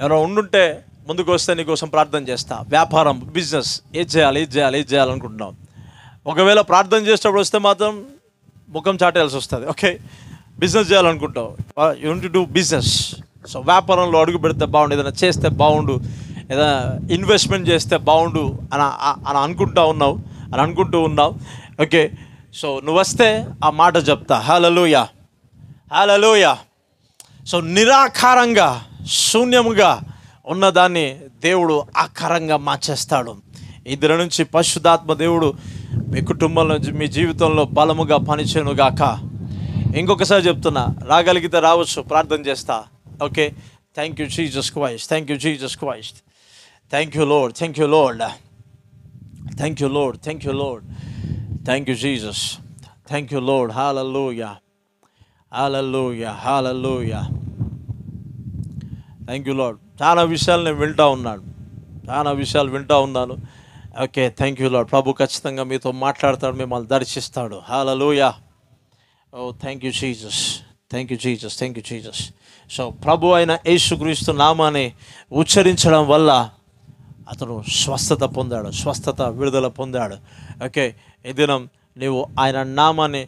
ఎవరో ఉండుంటే ముందుకు వస్తే నీకోసం ప్రార్థన చేస్తా. వ్యాపారం, బిజినెస్, ఏది చేయాలనుకుంటున్నావు. ఒకవేళ ప్రార్థన చేసేటప్పుడు వస్తే మాత్రం ముఖం చాటేయాల్సి వస్తుంది. ఓకే, బిజినెస్ చేయాలనుకుంటావు, you want to do business. So వ్యాపారంలో అడుగు పెడితే బాగుండు, ఏదైనా చేస్తే బాగుండు, ఏదైనా ఇన్వెస్ట్మెంట్ చేస్తే బాగుండు అని అనుకుంటూ ఉన్నావు. ఓకే, సో నువ్వు వస్తే ఆ మాట చెప్తా. హల్లెలూయా. హల్లెలూయా. సో నిరాకారంగా శూన్యముగా ఉన్నదాన్ని దేవుడు ఆకారంగా మార్చేస్తాడు. ఇద్దరి నుంచి పరిశుద్ధాత్మ దేవుడు మీ కుటుంబంలో మీ జీవితంలో బలముగా పనిచేయునుగాక. ఇంకొకసారి చెప్తున్నా, రాగలిగితే రావచ్చు, ప్రార్థన చేస్తా. Okay, thank you Jesus Christ, thank you Jesus Christ, thank you Lord, thank you Lord, thank you Lord, thank you Lord, thank you Jesus, thank you Lord. Hallelujah, hallelujah, hallelujah, thank you Lord. చాలా విషయాలు నేను వింటూ ఉన్నాను. Okay, thank you Lord. ప్రభు ఖచ్చితంగా మీతో మాట్లాడతాడు, మిమ్మల్ని దర్శిస్తాడు. Hallelujah. Oh thank you Jesus, thank you Jesus, thank you Jesus. So ప్రభు అయిన యేసుక్రీస్తు నామాన్ని ఉచ్చరించడం వల్ల అతను స్వస్థత పొందాడు, విడుదల పొందాడు. ఓకే, ఈ దినం నీవు ఆయన నామాన్ని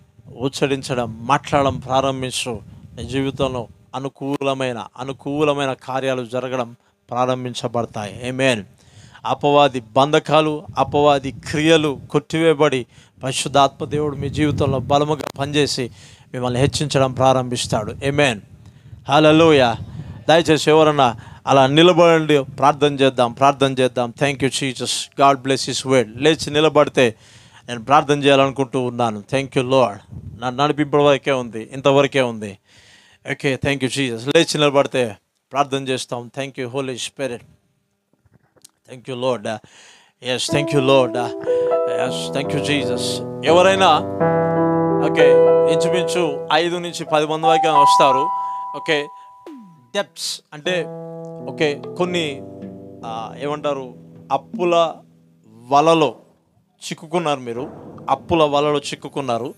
ఉచ్చరించడం, మాట్లాడడం ప్రారంభించు. నీ జీవితంలో అనుకూలమైన కార్యాలు జరగడం ప్రారంభించబడతాయి. ఆమేన్. అపవాది బంధకాలు, అపవాది క్రియలు కొట్టివేయబడి పరిశుద్ధాత్మ దేవుడు మీ జీవితంలో బలముగా పనిచేసి మిమ్మల్ని హెచ్చించడం ప్రారంభిస్తాడు. ఆమేన్. హల్లెలూయా. దయచేసి ఎవరన్నా అలా నిలబడండి, ప్రార్థన చేద్దాం. Thank you Jesus, God bless his word. లేచి నిలబడితే నేను ప్రార్థన చేయాలనుకుంటూ ఉన్నాను. Thank you Lord. నా నడిపింపటి వరకే ఉంది, ఇంతవరకే ఉంది. Okay, thank you Jesus. లేచి నిలబడితే ప్రార్థన చేస్తాం. Thank you Holi spirit, thank you Lord. Yes, thank you Lord. Yes, thank you Jesus. ఎవరైనా ఓకే, ఇంచుమించు 5 నుంచి 10 మంది వరకు వస్తారు. ఓకే, డెప్స్ అంటే ఓకే, కొన్ని ఏమంటారు, అప్పుల వలలో చిక్కుకున్నారు.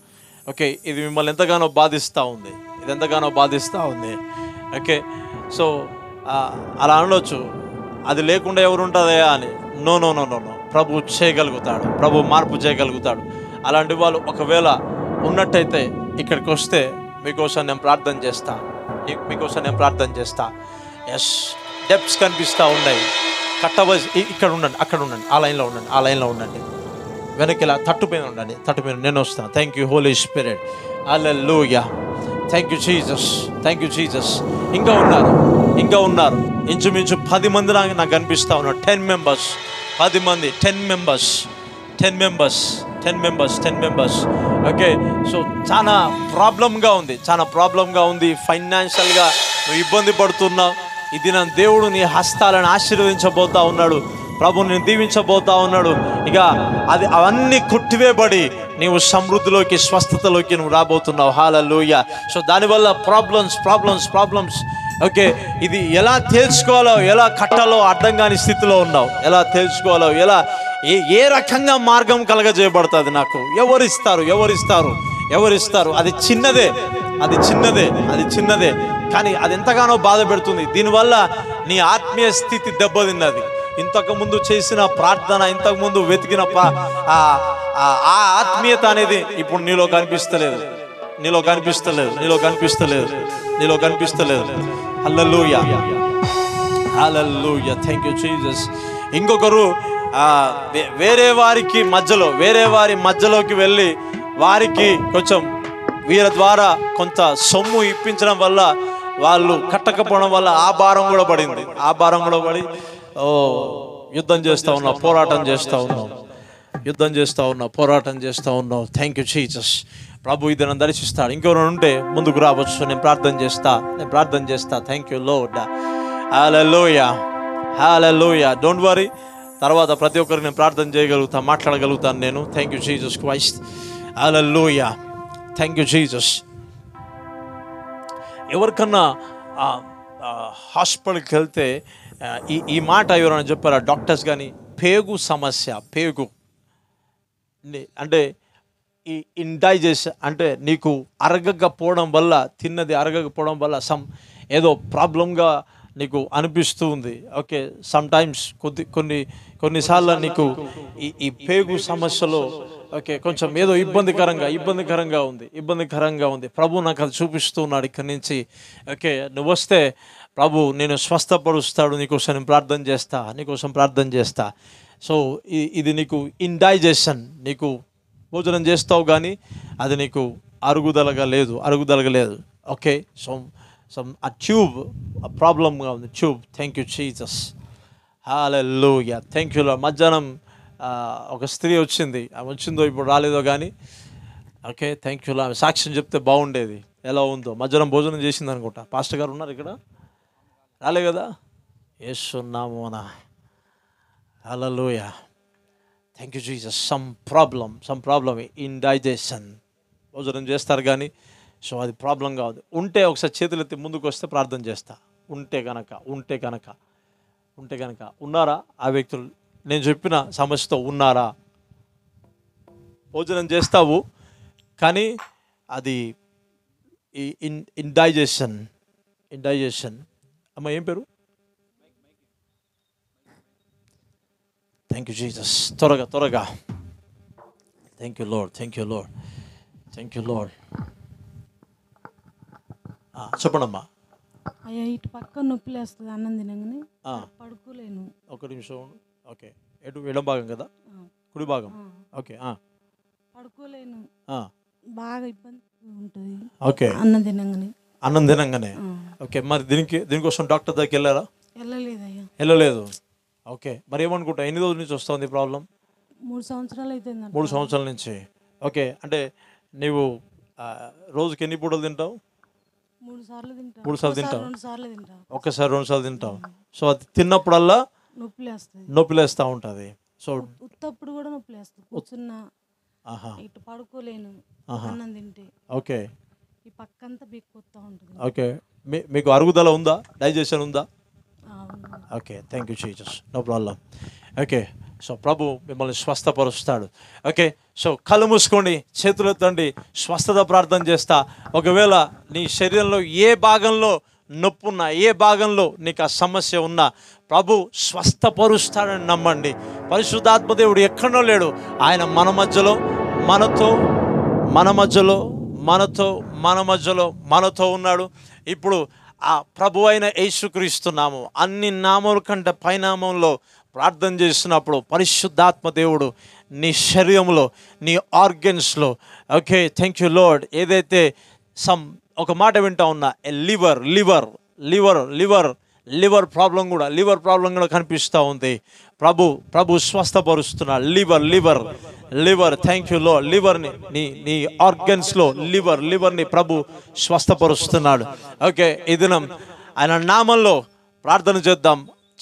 ఓకే, ఇది మిమ్మల్ని ఎంతగానో బాధిస్తూ ఉంది. ఓకే, సో అలా అనవచ్చు, అది లేకుండా ఎవరు ఉంటుందా అని. నో, ప్రభు చేయగలుగుతాడు, ప్రభు మార్పు చేయగలుగుతాడు. అలాంటి వాళ్ళు ఒకవేళ ఉన్నట్టయితే ఇక్కడికి వస్తే మీకోసం నేను ప్రార్థన చేస్తా. ఎస్, డెప్స్ కనిపిస్తూ ఉన్నాయి. ఇక్కడ ఉండండి, అక్కడ ఉండండి, ఆ లైన్లో ఉండండి. వెనక్కి ఇలా తట్టుపైన ఉండండి, నేను వస్తాను. Thank you Holi spirit. Hallelujah. Thank you Jesus. ఇంకా ఉన్నారు ఇంచుమించు 10 మంది నాకు కనిపిస్తూ ఉన్నారు. 10 మెంబర్స్, 10 మంది, 10 మెంబర్స్. ఓకే, సో చాలా ప్రాబ్లంగా ఉంది. ఫైనాన్షియల్గా నువ్వు ఇబ్బంది పడుతున్నావు. ఇది నా దేవుడు నీ హస్తాలను ఆశీర్వదించబోతా ఉన్నాడు, ప్రభు నేను దీవించబోతా ఉన్నాడు. ఇక అవన్నీ కొట్టివేయబడి నీవు సమృద్ధిలోకి, స్వస్థతలోకి నువ్వు రాబోతున్నావు. హల్లెలూయా. సో దానివల్ల ప్రాబ్లమ్స్. ఓకే, ఇది ఎలా తేల్చుకోవాలో, ఎలా కట్టాలో అర్థం కాని స్థితిలో ఉన్నావు. ఎలా తేల్చుకోవాలో, ఏ రకంగా మార్గం కలగజేయబడుతుంది నాకు. ఎవరిస్తారు? అది చిన్నదే, కానీ అది ఎంతగానో బాధ పెడుతుంది. దీనివల్ల నీ ఆత్మీయ స్థితి దెబ్బతిన్నది. ఇంతకుముందు చేసిన ప్రార్థన, ఇంతకుముందు వెతికిన ఆ ఆత్మీయత అనేది ఇప్పుడు నీలో కనిపిస్తలేదు. హల్లెలూయా. Thank you Jesus. ఇంకొకరు వేరే వారి మధ్యలోకి వెళ్ళి వారికి కొంచెం వీరి ద్వారా కొంత సొమ్ము ఇప్పించడం వల్ల, వాళ్ళు కట్టకపోవడం వల్ల ఆ భారం కూడా పడింది. యుద్ధం చేస్తూ ఉన్నావు, పోరాటం చేస్తూ ఉన్నావు. Thank you Jesus. ప్రభు ఇది నన్ను దర్శిస్తాడు. ఇంకెవరు ఉంటే ముందుకు రావచ్చు, నేను ప్రార్థన చేస్తా. Thank you Lord. Hallelujah. Don't worry, తర్వాత ప్రతి ఒక్కరికి నేను ప్రార్థన చేయగలుగుతాను, మాట్లాడగలుగుతాను నేను. Thank you Jesus Christ. Hallelujah. Thank you Jesus. ఎవరికన్నా హాస్పిటల్కి వెళ్తే ఈ మాట ఎవరైనా చెప్పారా? డాక్టర్స్ కానీ, పేగు సమస్య, అంటే ఈ ఇండైజెషన్ అంటే నీకు అరగకపోవడం వల్ల, తిన్నది అరగకపోవడం వల్ల ఏదో ప్రాబ్లంగా నీకు అనిపిస్తూ ఉంది. ఓకే, సమ్టైమ్స్ కొన్నిసార్లు నీకు ఈ పేగు సమస్యలో ఓకే కొంచెం ఏదో ఇబ్బందికరంగా ఉంది. ప్రభు నాకు అది చూపిస్తూ ఉన్నాడు ఇక్కడి నుంచి. ఓకే, నువ్వు వస్తే ప్రభు నేను స్వస్థపరుస్తాడు. నీకోసం ప్రార్థన చేస్తా. సో ఇది నీకు ఇండైజెషన్, నీకు భోజనం చేస్తావు కానీ అది నీకు అరుగుదలగా లేదు. ఓకే, a tube, a ప్రాబ్లంగా ఉంది tube. Thank you Jesus. Hallelujah. Thank you lord. మధ్యాహ్నం ఒక స్త్రీ వచ్చింది, ఆమె వచ్చిందో ఇప్పుడు రాలేదో కానీ ఓకే థ్యాంక్ యూ లార్డ్. సాక్ష్యం చెప్తే బాగుండేది, ఎలా ఉందో. మధ్యాహ్నం భోజనం చేసింది అనుకుంటా. పాస్టర్ గారు ఉన్నారు ఇక్కడ? రాలే కదా? యేసునామమున. Hallelujah. Thank you Jesus. Some problem in digestion. భోజనం చేస్తారు కానీ సో అది ప్రాబ్లం కాదు. ఉంటే ఒకసారి చేతులు ఎత్తి ముందుకు వస్తే ప్రార్థన చేస్తా. ఉంటే కనుక ఉన్నారా ఆ వ్యక్తులు? నేను చెప్పిన సమస్యతో ఉన్నారా? భోజనం చేస్తావు కానీ అది ఇండైజెషన్. అమ్మ ఏం పేరు? Thank you Jesus. త్వరగా. Thank you Lord. చెప్పండమ్మా. అయ్యా ఇటు పక్క నొప్పి లేస్తుంది అన్నం తినగానే, పడుకోలేను. ఒక నిమిషం. ఓకే, ఎటు ఎడం భాగం కదా? కుడి భాగం. ఓకే, పడుకోలేను, బాగా ఇబ్బంది ఉంటుంది. ఓకే, అన్నం తినంగానే. ఓకే, మరి దీనికోసం డాక్టర్ దగ్గరికి వెళ్ళారా? వెళ్ళలేదు. ఓకే, మరి ఏమనుకుంటా ఎన్ని రోజుల నుంచి వస్తుంది ప్రాబ్లం? 3 సంవత్సరాలు అయితే. 3 సంవత్సరాల నుంచి. ఓకే, అంటే నీవు రోజుకి ఎన్ని పూటలు తింటావు? 3 సార్లు తింటావు. 3 సార్లు తింటావు? 2 సార్లు తింటావు. ఒక్కసారి 2 సార్లు తింటావు. సో అది తిన్నప్పుడల్లా నొప్పి లేస్తూ ఉంటుంది. సో ఉత్తప్పుడు కూడా నొప్పి లేస్తుంది. కూర్చున్నా ఇటు పడుకోలేను అన్నం తింటే. ఓకే, ఈ పక్కంతా బిక్కొస్తా ఉంటుంది. ఓకే, మీకు అరుగుదల ఉందా? డైజెషన్ ఉందా? Okay, thank you Jesus. No problem. Okay, so ప్రభు మిమ్మల్ని స్వస్థపరుస్తాడు. ఓకే, సో కళ్ళు మూసుకోండి, చేతులు ఎత్తండి, స్వస్థత ప్రార్థన చేస్తా. ఒకవేళ నీ శరీరంలో ఏ భాగంలో నొప్పి ఉన్నా, ఏ భాగంలో నీకు ఆ సమస్య ఉన్నా ప్రభు స్వస్థపరుస్తాడని నమ్మండి. పరిశుద్ధాత్మదేవుడు ఎక్కడో లేడు, ఆయన మన మధ్యలో ఉన్నాడు. ఇప్పుడు ఆ ప్రభు అయిన యేసుక్రీస్తు నామం అన్ని నామముల కంటే పైనామంలో ప్రార్థన చేసినప్పుడు పరిశుద్ధాత్మ దేవుడు నీ శరీరంలో, నీ ఆర్గన్స్లో, ఓకే థ్యాంక్ యూ లార్డ్, ఏదైతే ఒక మాట వింటా ఉన్నా, లివర్ ప్రాబ్లం కూడా కనిపిస్తూ ఉంది. ప్రభు స్వస్థపరుస్తున్నాడు. Liver thank you Lord. లివర్ని నీ ఆర్గన్స్లో లివర్ని ప్రభు స్వస్థపరుస్తున్నాడు. ఓకే, ఈ దినం ఆయన నామంలో ప్రార్థన చేద్దాం.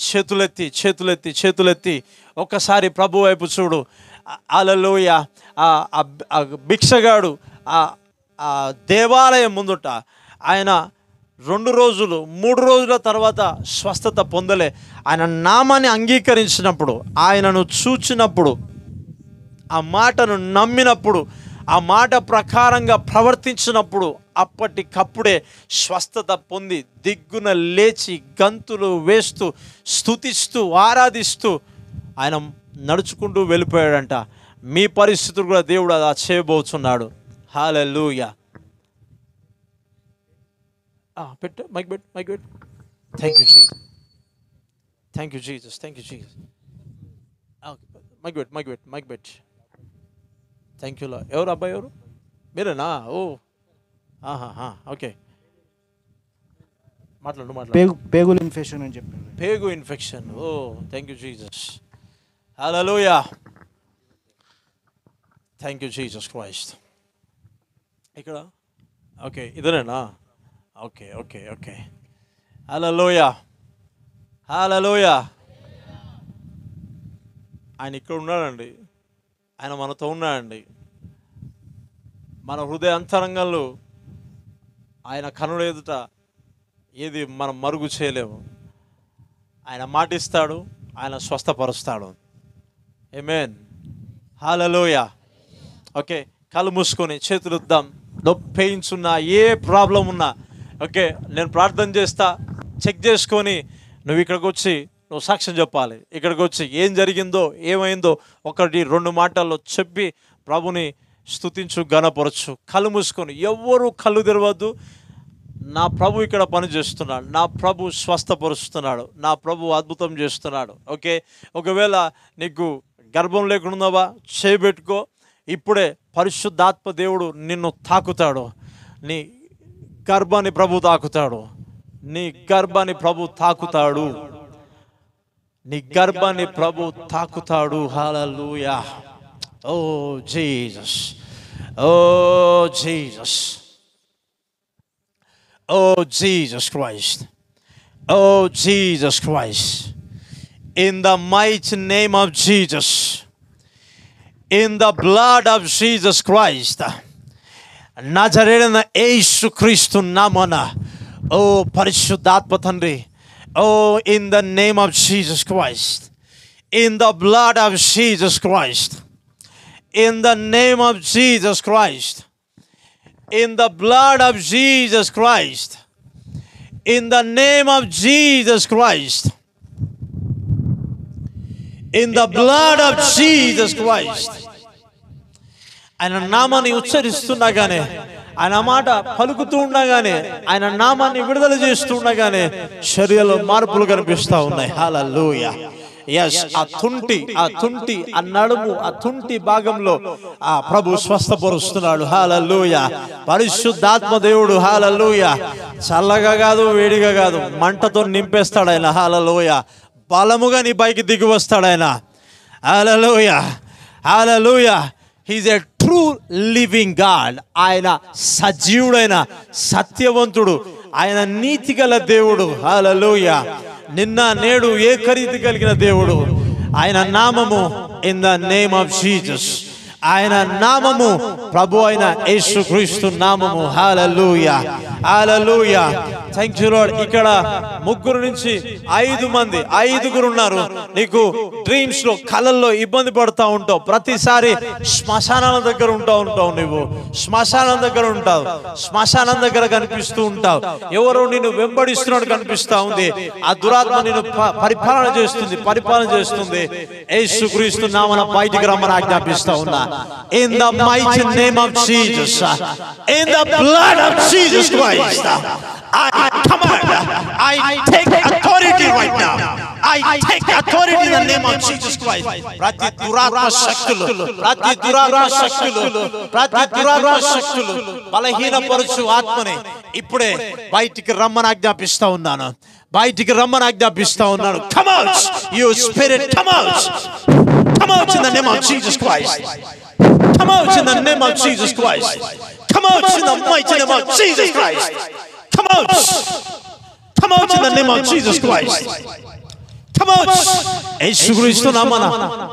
చేతులెత్తి ఒక్కసారి ప్రభు వైపు చూడు. హల్లెలూయా. ఆ భిక్షగాడు ఆ దేవాలయం ముందుట ఆయన 2 రోజులు 3 రోజుల తర్వాత స్వస్థత పొందలే. ఆయన నామాన్ని అంగీకరించినప్పుడు, ఆయనను చూచినప్పుడు, ఆ మాటను నమ్మినప్పుడు, ఆ మాట ప్రకారంగా ప్రవర్తించినప్పుడు అప్పటికప్పుడే స్వస్థత పొంది దిగ్గున లేచి గంతులు వేస్తూ స్తుతిస్తూ ఆరాధిస్తూ ఆయన నడుచుకుంటూ వెళ్ళిపోయాడంట. మీ పరిస్థితులు కూడా దేవుడు అలా చేయబోతున్నాడు. హల్లెలూయా. పెట్టు, మైక్ పెట్టు. Thank you Jesus. మైక్ పెట్టు. Thank you. ఎవరు అబ్బాయి? ఎవరు? మీరేనా? ఓ ఓకే, మాట్లాడు. పేగుల ఇన్ఫెక్షన్ అని చెప్పారు. పేగు infection. Oh thank you Jesus. Hallelujah. Thank you Jesus Christ. ఇక్కడ ఓకే, ఇదేనా? ఓకే. హల్లెలూయా. ఆయన ఇక్కడ ఉన్నాడండి. ఆయన మనతో ఉన్నాడండి. మన హృదయ అంతరంగంలో ఆయన కనుల ఎదుట ఏది మనం మరుగు చేయలేము. ఆయన మాటిస్తాడు, ఆయన స్వస్థపరుస్తాడు. ఆమేన్. హల్లెలూయా. ఓకే, కళ్ళు మూసుకొని చేతులు ఇద్దాం. పెయిన్స్ ఉన్నా, ఏ ప్రాబ్లం ఉన్నా, ఓకే నేను ప్రార్థన చేస్తా. చెక్ చేసుకొని నువ్వు ఇక్కడికి వచ్చి నువ్వు సాక్ష్యం చెప్పాలి. ఇక్కడికి వచ్చి ఏం జరిగిందో, ఏమైందో 1-2 మాటల్లో చెప్పి ప్రభుని స్తుతించు, ఘనపరచు. కళ్ళు మూసుకొని, ఎవ్వరూ కళ్ళు తెరవద్దు. నా ప్రభు ఇక్కడ పని చేస్తున్నాడు, నా ప్రభు స్వస్థపరుస్తున్నాడు, నా ప్రభు అద్భుతం చేస్తున్నాడు. ఓకే, ఒకవేళ నీకు గర్భం లేకుండా చేయబెట్టుకో. ఇప్పుడే పరిశుద్ధాత్మ దేవుడు నిన్ను తాకుతాడు. నీ గర్భాన్ని ప్రభు తాకుతాడు. నీ గర్భాన్ని ప్రభు తాకుతాడు. నీ గర్భాన్ని ప్రభు తాకుతాడు. Hallelujah. Oh Jesus, oh Jesus, oh Jesus Christ, oh Jesus Christ. In the mighty name of Jesus, in the blood of Jesus Christ, నజరేయుడైన యేసుక్రీస్తు నామమున, ఓ పరిశుద్ధాత్మ తండ్రి, ఓ in the name of Jesus Christ, in the blood of Jesus Christ, in the name of Jesus Christ, in the blood of Jesus Christ, in the name of Jesus Christ, in the blood of Jesus Christ. ఆయన నామాన్ని ఉచ్చరిస్తుండగానే, ఆయన మాట పలుకుతూ ఉండగానే, ఆయన నామాన్ని విడుదల చేస్తూ ఉండగానే శరీరంలో మార్పులు కనిపిస్తూ ఉన్నాయి. హల్లెలూయా. ఎస్, ఆ తుంటి ఆ నడుము, ఆ తుంటి భాగంలో ఆ ప్రభు స్వస్థపరుస్తున్నాడు. హల్లెలూయా. పరిశుద్ధాత్మ దేవుడు, హల్లెలూయా, చల్లగా కాదు, వేడిగా కాదు, మంటతో నింపేస్తాడు ఆయన. హల్లెలూయా. బలముగా నీ పైకి దిగి వస్తాడు ఆయన. Hallelujah, hallelujah. He is a true living God. ఆయన సజీవుడైన సత్యవంతుడు, ఆయన నీతి గల దేవుడు. హల్లెలూయా. నిన్న నేడు ఏకరీతి కలిగిన దేవుడు. ఆయన నామము in the name of Jesus. ఆయన నామము ప్రభు అయిన యేసుక్రీస్తు నామము. Hallelujah, hallelujah. Thank you Lord. ఇక్కడ 3 నుంచి 5 మంది, 5గురు ఉన్నారు. నీకు డ్రీమ్స్ లో, కళల్లో ఇబ్బంది పడుతూ ఉంటావు. ప్రతిసారి శ్మశానాల దగ్గర ఉంటావు. నువ్వు శ్మశానం దగ్గర ఉంటావు, శ్మశానం దగ్గర కనిపిస్తూ ఉంటావు. ఎవరో నిన్ను వెంబడిస్తున్నాడు కనిపిస్తా ఉంది. ఆ దురాత్మ నిన్ను పరిపాలన చేస్తుంది. యేసుక్రీస్తు నామమున బయటికి రమ్మని ఆజ్ఞాపిస్తా ఉన్నా. In the mighty name of Jesus, in the blood of Jesus Christ, I command, I take authority right now. I take authority in the name of Jesus Christ. ప్రతి దురాత్మ శక్తులు, బలహీనపరచు ఆత్మని ఇప్పుడే బయటికి రమ్మని ఆజ్ఞాపిస్తా ఉన్నాను. Come out, you spirit, come out. Come out in the name of Jesus Christ. Come out in the name of Jesus Christ. Come out in the mighty name of Jesus Christ. Come out. Come out in the name of Jesus Christ. Come out. యేసుక్రీస్తు నామమున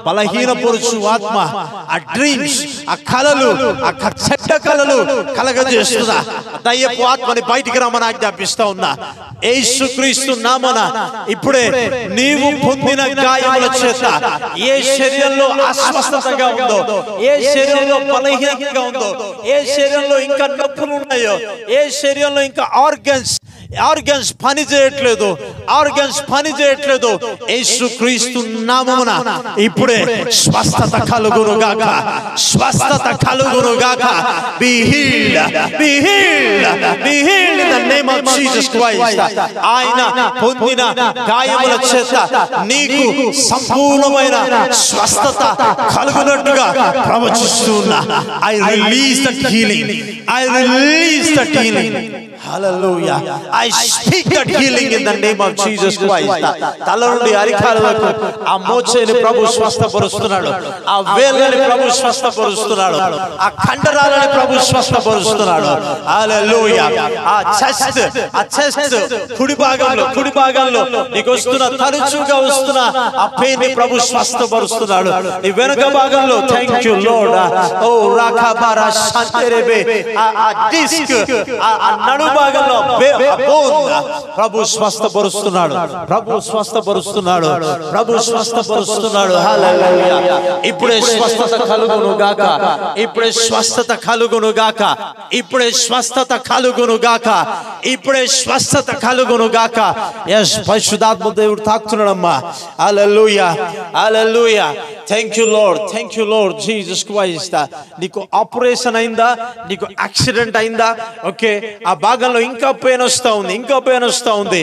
బలహీనపరచు ఆత్మ, ఆ dreams, ఆ కలలు, ఆ చెడ్డ కలలు కలగజేస్తున్నా దయ్యపు ఆత్మని బయటికి రమ్మని ఆజ్ఞాపిస్తా ఉన్నా. యేసుక్రీస్తు నామమున ఇప్పుడే నీవు పొందిన గాయముల చేత ఏ శరీరంలో అస్వస్థతగా ఉందో, ఏ శరీరంలో బలహీనంగా ఉందో, ఏ శరీరంలో ఇంకా నొప్పులు ఉన్నాయో, ఏ శరీరంలో ఇంకా ఆర్గన్స్ పని చేయట్లేదు, యేసుక్రీస్తు నామమున ఇప్పుడే స్వస్థత కలుగును గాక. Be healed in the name of Jesus Christ. ఆయన పొందిన గాయముల చేత నీకు సంపూర్ణమైన స్వస్థత కలుగునట్టుగా ప్రవచిస్తున్నా. I release that healing. Hallelujah. I speak that healing in the name of Jesus Christ. తల నుండి అరికాల వరకు ఆ మోచేని ప్రభు స్వస్థపరుస్తున్నాడు. ఆ వేళ్ళని ప్రభు స్వస్థపరుస్తున్నాడు. ఆ కండరాలని ప్రభు స్వస్థపరుస్తున్నాడు. హల్లెలూయా. ఆ చెస్ట్ కుడి భాగంలో నీకు వస్తున్న, తరచుగా వస్తున్న ఆ పెయిన్ ని ప్రభు స్వస్థపరుస్తున్నాడు. నీ వెనుక భాగంలో, థ్యాంక్ యూ లార్డ్, ఓ రాఖబారా శాంతరేబే, ఆ డిస్క్, ఆ నడు భాగంలో ప్రభు స్వస్థపరుస్తున్నాడు. హల్లెలూయా. ఇప్పుడే స్వస్థత కలుగును గాక. yes, పరిశుద్ధాత్మ దేవుడు తాకుతున్నాడమ్మా. Hallelujah, hallelujah. Thank you Lord Jesus Christ. నీకు ఆపరేషన్ అయిందా, నీకు యాక్సిడెంట్ అయిందా? ఓకే, ఆ భాగంలో ఇంకా పెయిన్ వస్తూ ఉంది.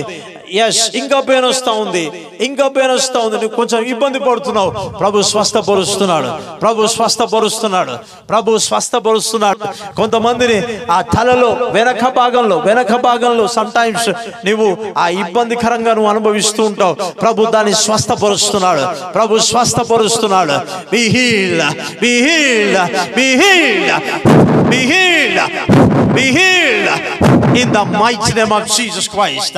ఇంకా పెయిన్ వస్తా ఉంది, ఇంకా పెయిన్ వస్తా ఉంది, నువ్వు కొంచెం ఇబ్బంది పడుతున్నావు. ప్రభు స్వస్థపరుస్తున్నాడు, ప్రభు స్వస్థపరుస్తున్నాడు, ప్రభు స్వస్థపరుస్తున్నాడు. కొంతమందిని ఆ తలలో వెనక భాగంలో సమ్ టైమ్స్ నువ్వు ఆ ఇబ్బందికరంగా నువ్వు అనుభవిస్తూ ఉంటావు. ప్రభు దాన్ని స్వస్థపరుస్తున్నాడు, ప్రభు స్వస్థపరుస్తున్నాడు. Be healed, be healed, be healed, be healed, be healed in the mighty name of Jesus Christ,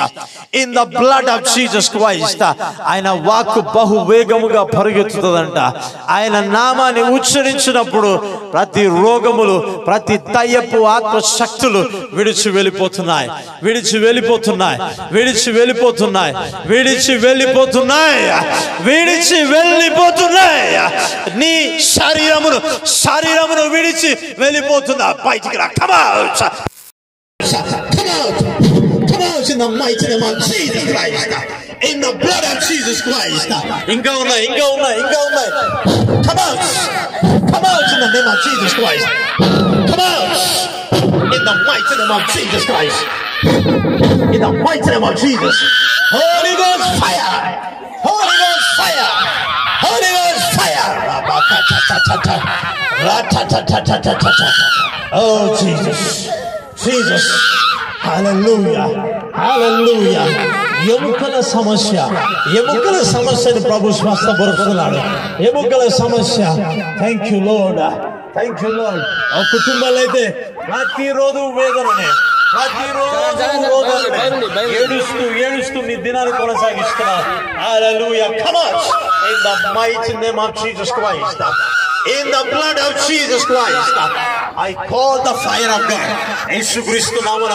in the blood of Jesus Christ. ఆయన వాక్కు బహు వేగముగా పరిగెత్తుతుందంట. ఆయన నామాన్ని ఉచ్చరించినప్పుడు ప్రతి రోగములు, ప్రతి దయ్యపు ఆత్మ శక్తులు విడిచి వెళ్ళిపోతున్నాయి, విడిచి వెళ్ళిపోతున్నాయి, విడిచి వెళ్ళిపోతున్నాయి, విడిచి వెళ్ళిపోతున్నాయి, విడిచి వెళ్ళిపోతున్నాయి. నీ శరీరమును విడిచి వెళ్ళిపోతున్నా. బయటికి రా. Come out, come out, come out in the mighty name of Jesus Christ, in the blood of Jesus Christ. ఇంకా ఉన్నాయి. Come out, come out in the name of Jesus Christ. Come out in the mighty name of Jesus Christ, in the mighty name of Jesus. Holy Ghost fire, Holy Ghost fire, Holy Ghost fire. Oh Jesus, Jesus, hallelujah, hallelujah. ఎముకల సమస్యని ప్రభు స్వస్థపరుస్తున్నాడు. ఎముకల సమస్య. Thank you Lord, thank you lord. ఆ కుటుంబాలు అయితే ప్రతిరోజు వేదననే, ఏడుస్తూ మీ దినాన్ని కొనసాగిస్తున్నారు. హల్లెలూయా. Come on in the mighty name of Jesus Christ, in the blood of Jesus Christ, I call the fire of God. యేసుక్రీస్తు నామమున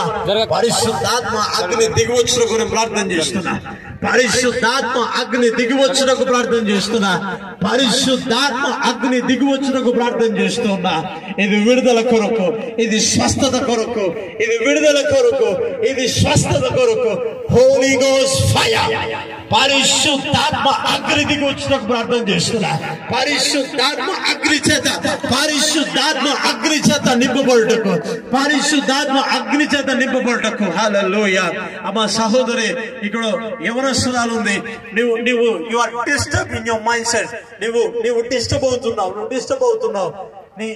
పరిశుద్ధాత్మ అగ్ని దిగివచ్చుటకు నేను ప్రార్థన చేస్తున్నా. పరిశుద్ధాత్మ అగ్ని దిగివచ్చుటకు ప్రార్థన చేస్తున్నా. పరిశుద్ధాత్మ అగ్ని దిగివచ్చుటకు ప్రార్థన చేస్తున్నా. ఇది విడుదల కొరకు, ఇది స్వస్థత కొరకు, ఇది విడుదల కొరకు, ఇది స్వస్థత కొరకు. Holy ghost fire. పరిశుద్ధాత్మ అగ్ని దిగి వచ్చినకు ప్రార్థన చేస్తున్నా. పరిశుద్ధాత్మ అగ్ని చేత నింపబడుటకు, పరిశుద్ధాత్మ అగ్ని చేత నింపబడుటకు. హల్లెలూయా. అమ్మ సహోదరి, ఇక్కడ యవనస్తురాలు ఉంది. నువ్వు you are disturb in your mind set. నువ్వు డిస్టర్బ్ అవుతున్నావు.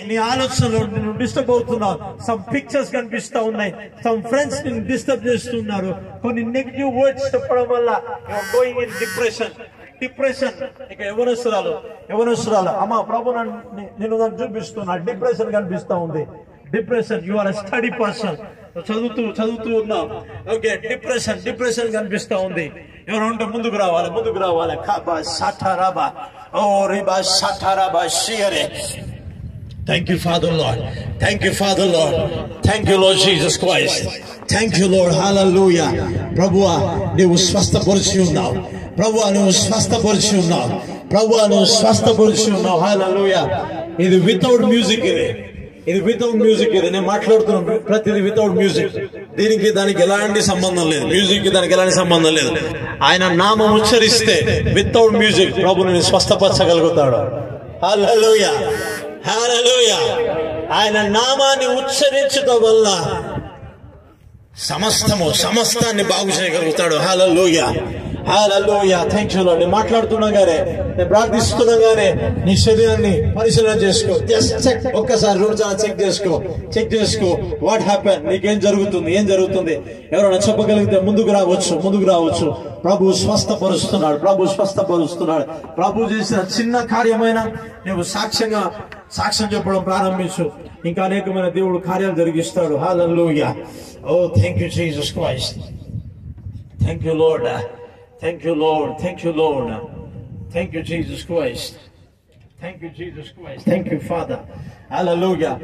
నీ ఆలోచనలో నువ్వు డిస్టర్బ్ అవుతున్నావు. సమ్ పిక్చర్స్ కనిపిస్తా ఉన్నాయి. సమ్ ఫ్రెండ్స్ నిన్ను డిస్టర్బ్ చేస్తున్నారు. కొన్ని నెగిటివ్ వర్డ్స్ చెప్పడం వల్ల యువర్ గోయింగ్ ఇన్ డిప్రెషన్. ఇక యవనస్తురాలు అమ్మ ప్రభు నేను చూపిస్తున్నా. డిప్రెషన్ కనిపిస్తా ఉంది. Depression. You are a study person. చదువుతూ ఉన్నావు. ఓకే, డిప్రెషన్ కనిపిస్తా ఉంది. ఎవరు ఉంటే ముందుకు రావాలి. కాబా సాటారాబా ఓ రిబా సాటారాబా షియరే. Thank you, Father Lord. Thank you, Father Lord. Thank you, Lord Jesus Christ. Thank you, Lord. Hallelujah. ప్రభువా నీవు స్వస్థపరిచి ఉన్నావు. Hallelujah. ఇది వితౌట్ మ్యూజిక్. నేను మాట్లాడుతున్నాను ప్రతిదీ వితౌట్ మ్యూజిక్. దానికి ఎలాంటి సంబంధం లేదు. మ్యూజిక్ దానికి ఎలాంటి సంబంధం లేదు. ఆయన నామం ఉచ్చరిస్తే వితౌట్ మ్యూజిక్ ప్రభు నేను స్వస్థపరచగలుగుతాడు. హల్లెలూయా, హల్లెలూయా. ఆయన నామాన్ని ఉచ్చరించడం వల్ల సమస్తాన్ని బాగు చేయగలుగుతాడు. Hallelujah, hallelujah. Thank you Lord. నేను మాట్లాడుతున్నాగానే, నేను ప్రార్థిస్తున్నాగానే నీ శరీరాన్ని పరిశీలన చేసుకో. జస్ట్ చెక్, ఒక్కసారి 2 సార్లు చెక్ చేసుకో. వాట్ హ్యాపెన్, నీకేం జరుగుతుంది, ఏం జరుగుతుంది. ఎవరైనా చెప్పగలిగితే ముందుకు రావచ్చు. ప్రభు స్వస్థపరుస్తున్నాడు. ప్రభు చేసిన చిన్న కార్యమైన నువ్వు సాక్ష్యం చెప్పడం ప్రారంభించు. ఇంకా అనేకమైన దేవుడు కార్యాలు జరిగిస్తాడు. Hallelujah. Oh thank you Jesus Christ. Thank you Lord. Thank you, Lord. Thank you, Lord. Thank you, Jesus Christ. Thank you, Jesus Christ. Thank you, Father. Hallelujah.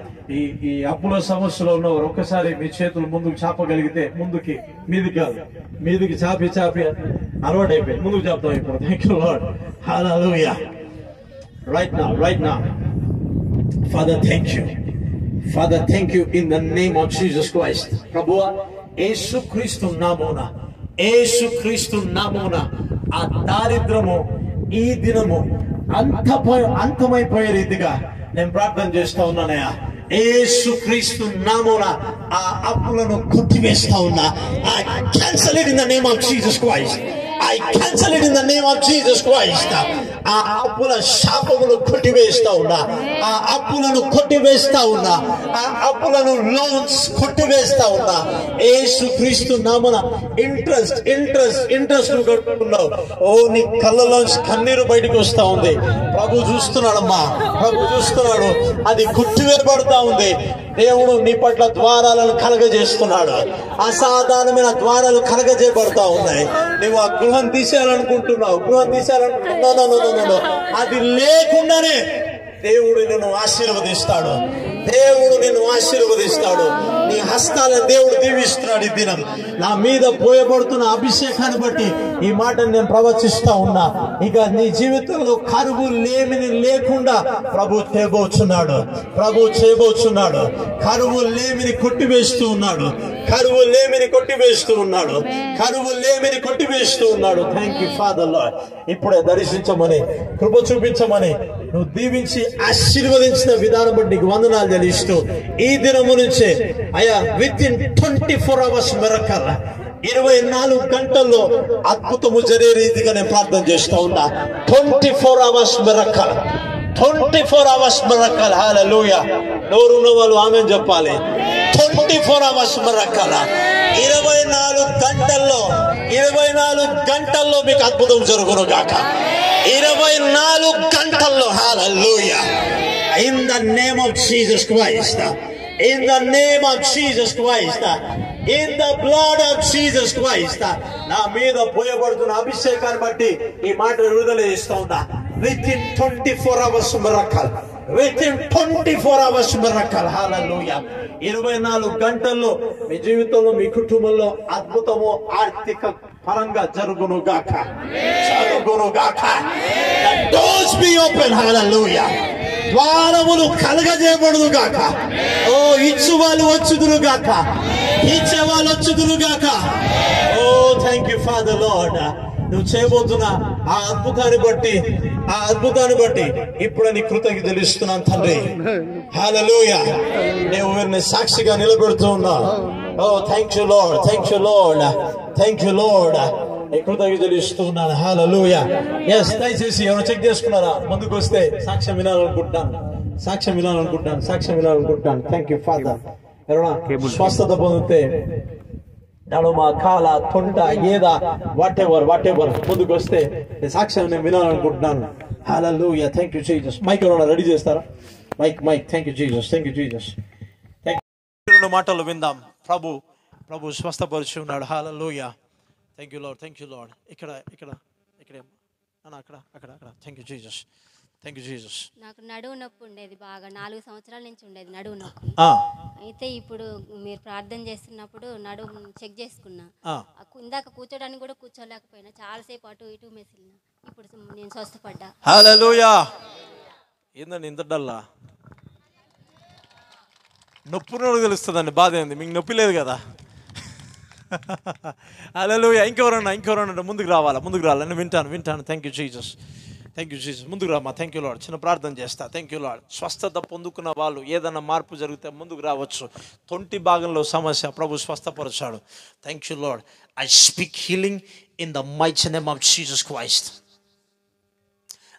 ఈ అప్పుల సమస్యలో ఉన్నవారు ఒక్కసారి మీ చేతులు ముందుకు చాపగలిగితే, మీదికి చాపి అలవాటు అయిపోయి ముందుకు చాపుతాం ఇప్పుడు. Thank you, Lord. Hallelujah. Right now. Father, thank you in the name of Jesus Christ. ప్రభువా యేసుక్రీస్తు నామమున ఆ దారిద్రము ఈ దినము అంతమైపోయే రీతిగా నేను ప్రార్థన చేస్తా ఉన్నానయ్యా. యేసుక్రీస్తు నామమున ఆ అప్పులను కొట్టివేస్తా ఉన్నా. I cancel it in the name of Jesus Christ. I cancel it in the name of Jesus Christ. ఆ అప్పుల శాపములు కొట్టివేస్తా ఉన్నా. ఆ అప్పులను కొట్టివేస్తా ఉన్నా. ఆ అప్పులను లోన్స్ కొట్టివేస్తా ఉన్నా. యేసుక్రీస్తు నామమున ఇంట్రెస్ట్ కట్టుకున్నావు. ఓ నీ కళ్ళలోంచి కన్నీరు బయటకు వస్తా ఉంది. ప్రభు చూస్తున్నాడమ్మా, ప్రభు చూస్తున్నాడు. అది కొట్టివేయబడతా ఉంది. దేవుడు నీ పట్ల ద్వారాలను కలగజేస్తున్నాడు. అసాధారణమైన ద్వారాలు కలగజేయబడతా ఉన్నాయి. నువ్వు ఆ గృహం తీసేయాలనుకుంటున్నావు, అది లేకుండానే దేవుడు నిన్ను ఆశీర్వదిస్తాడు. దేవుడు నిన్ను ఆశీర్వదిస్తాడు. నీ హస్తాలను దేవుడు దీవిస్తున్నాడు. ఈ దినం నా మీద పోయబడుతున్న అభిషేకాన్ని బట్టి ఈ మాటను నేను ప్రవచిస్తా ఉన్నా. ఇక నీ జీవితంలో కరువు లేమిని లేకుండా ప్రభు చేయబోచున్నాడు. కరువు లేమిని కొట్టివేస్తూ ఉన్నాడు. Thank you father lord. ఇప్పుడే దర్శించమని, కృప చూపించమని, నువ్వు దీవించి ఆశీర్వదించిన విధానం బట్టి నీకు వందనాలు చెల్లిస్తూ ఈ దినము నుంచే అయ్యా విత్ ఇన్ 24 hours మిరకల్, 24 గంటల్లో అద్భుతము జరిగే రీతిగా నేను ప్రార్థన చేస్తా ఉన్నా. 24 hours మిరకల్, 24 hours మిరకల్. హల్లెలూయా. నోరున్న వాళ్ళు ఆమేన్ చెప్పాలి. 24 hours మిరకల్. 24 గంటల్లో మీకు అద్భుతం జరుగును గాక. 24 గంటల్లో. హల్లెలూయా. In the name of Jesus Christ. In the name of Jesus Christ. In the blood of Jesus Christ. నా మీద పోయబడుతున్న అభిషేకాన్ని బట్టి ఈ మాట విడుదల చేస్తా ఉన్నా. Within 24 hours miracle. Within 24 hours miracle. Hallelujah. 24 గంటల్లో మీ జీవితంలో, మీ కుటుంబంలో అద్భుతము ఆర్థిక పరంగా జరుగును గాక. The doors be open. Hallelujah. ద్వారములు కలగజేయబడును గాక. ఓ ఇచ్చువాళ్ళు వచ్చుదురు గాక, ఇచ్చేవాళ్ళు వచ్చుదురు గాక. ఓ థ్యాంక్ యూ ఫాదర్ లార్డ్. నువ్వు చేయబోతున్న ఆ అద్భుతాన్ని బట్టి ఇప్పుడు నీ కృతజ్ఞతలు తెలుస్తున్నాను తండ్రి. హల్లెలూయా. నేను వీరిని సాక్షిగా నిలబెడుతూ ఉన్నా. ఓ థ్యాంక్ యూ లార్డ్. నీ కృతజ్ఞతలు ఇస్తున్నాను. హల్లెలూయా. ఎస్, దయచేసి ఎవరు చెక్ చేసుకున్నారా? ముందుకు వస్తే సాక్ష్యం వినాలనుకుంటున్నాను. Thank you father. ఎవరైనా స్వస్థత పొందితే నడుమ, కాల, తొండ, ఏదా, వాట్ ఎవర్ ముందుకు వస్తే సాక్ష్యం నేను వినాలనుకుంటున్నాను. Hallelujah. Thank you Jesus. Mike ఎవరైనా రెడీ చేస్తారా? మైక్. Thank you Jesus. 2 మాటలు విందాం. ప్రభు స్వస్థపరిచి ఉన్నాడు. హల్లెలూయా. Thank you Lord. ఇక్కడ అక్కడ థ్యాంక్ యూ జీసస్. నాకు నడువు నొప్పి ఉండేది బాగా, 4 సంవత్సరాల నుంచి ఉండేది నడువు నొప్పి. అయితే ఇప్పుడు మీరు ప్రార్థన చేస్తున్నప్పుడు నడువు చెక్ చేసుకున్నా. ఇందాక కూర్చోడానికి కూడా కూర్చోలేకపోయినా, చాలాసేపు అటు ఇటు మెసిలిన. ఇప్పుడు నేను స్వస్థపడ్డా. హల్లెలూయా. ఏందండి ఇంత డల్లా? నొప్పి తెలుస్తుందండి. బాధ ఏంది? మీకు నొప్పి లేదు కదా. హల్లెలూయా. ఇంకెవరన్నా ముందుకు రావాలా? నేను వింటాను. Thank you Jesus. ముందుకు రామా. Thank you Lord. చిన్న ప్రార్థన చేస్తా. Thank you Lord. స్వస్థత పొందుకున్న వాళ్ళు ఏదైనా మార్పు జరిగితే ముందుకు రావచ్చు. 20 భాగంలో సమస్య ప్రభు స్వస్థపరిచాడు. Thank you Lord. I speak healing in the mighty name of Jesus Christ.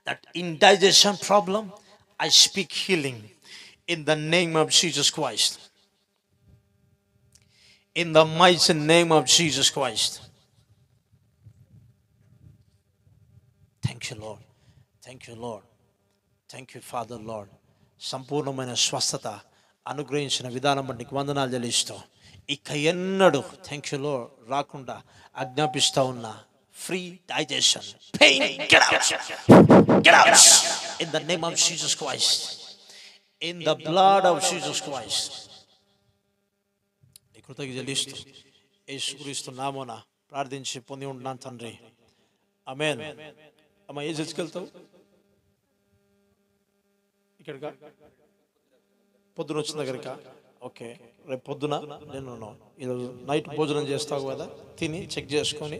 That indigestion problem, I speak healing in the name of Jesus Christ. In the mighty name of Jesus Christ. Thank you Lord. Thank you Father Lord. సంపూర్ణమైన స్వస్థత అనుగ్రహించిన విధానం బట్టి నీకు వందనాలు చెల్లిస్తూ ఇక ఎన్నడూ థ్యాంక్ యూ లార్డ్ రాకుండా ఆజ్ఞాపిస్తా ఉన్నా. Free digestion, pain, get out in the name of Jesus Christ, in the blood of Jesus Christ. నీ కృతజ్ఞతలు చెల్లిస్తూ యేసుక్రీస్తు నామమున ప్రార్థించి పొంది ఉంటున్నాను తండ్రి. ఆమేన్. అమ్మ ఏ చర్చికి వెళ్తావు? ఇక్కడికా? పొద్దున వచ్చిన దగ్గరకా? ఓకే. రేపు పొద్దున నేను ఈరోజు నైట్ భోజనం చేస్తావు కదా, తిని చెక్ చేసుకొని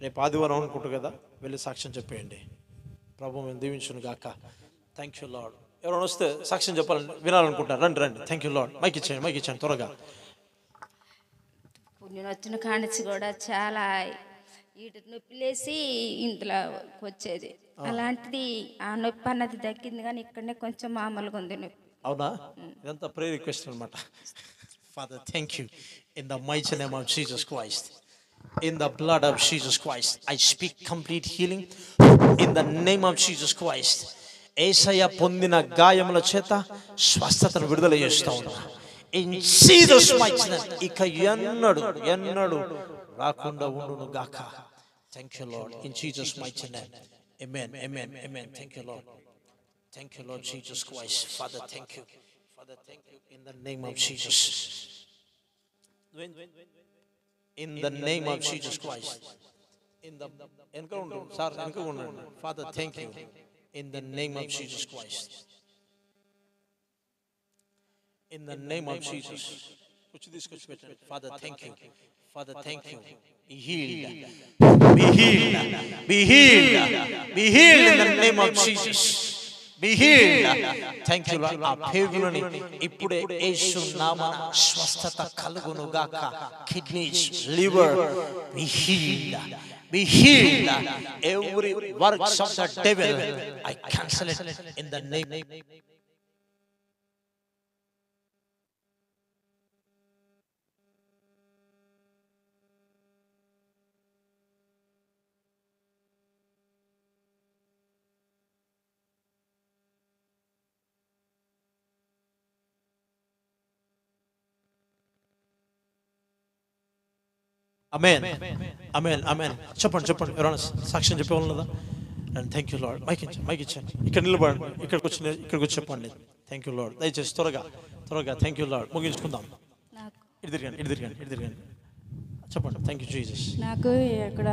రేపు ఆదివారం అనుకుంటా కదా, వెళ్ళి సాక్ష్యం చెప్పేయండి. ప్రభు మేము దీవించును గాక. Thank you lord. ఎవరైనా వస్తే సాక్ష్యం చెప్పాలని వినాలనుకుంటున్నారు, రండి రండి. Thank you Lord. మైక్ ఇచ్చాను త్వరగా. నేను వచ్చిన కానిచ్చి కూడా చాలా ఇటు నొప్పి లేసి ఇంట్లో వచ్చేది. అలాంటిది ఆ నొప్పి అన్నది దక్కింది, కానీ ఇక్కడనే కొంచెం మామూలుగా ఉంది నొప్పి. అవునా? ఇదంతా ప్రేయర్ రిక్వెస్ట్ అనమాట. Father thank you in the mighty name of Jesus Christ. In the blood of Jesus Christ, I speak complete healing in the name of Jesus Christ. యేసయ్య పొందిన గాయముల చేత స్వస్థతను విడుదల చేస్తా ఉన్నా. In Jesus mighty name. ఇక ఎన్నడు రాకుండా ఉండును గాక. Thank you Lord. In Jesus mighty name. Amen. Amen. Amen. Thank you Lord. Thank you Lord Jesus Christ. Father thank you. Father thank you in the name of Jesus. In the name of Jesus Christ. In the encounter, sir, encounter. Father, thank you. In the name of Jesus Christ. In the name of Jesus. Father, thank you. Father, thank you. Be healed. Be healed. Be healed. Be healed in the name of Jesus. Be healed. Thank you Lord. ఆ పేగులని ఇప్పుడే యేసు నామమున స్వస్థత కలుగును గాక. Kidneys, liver, be healed. Be healed. Every works of the devil I cancel it in the name. అమేన్. అమేన్. అమేన్. చెప్పండి ఎవరైనా సాక్ష్యం చెప్పేవాళ్ళదా? And thank you Lord. Mic ఇచ్చాను. ఇక్కడ నిలబడండి. ఇక్కడికి వచ్చి చెప్పండి. Thank you Lord. దయచేసి త్వరగా థ్యాంక్ యూ లార్డ్. ముగించుకుందాం. ఇటు తిరగండి. చెప్పండి. Thank you Jesus. నాకు ఇక్కడ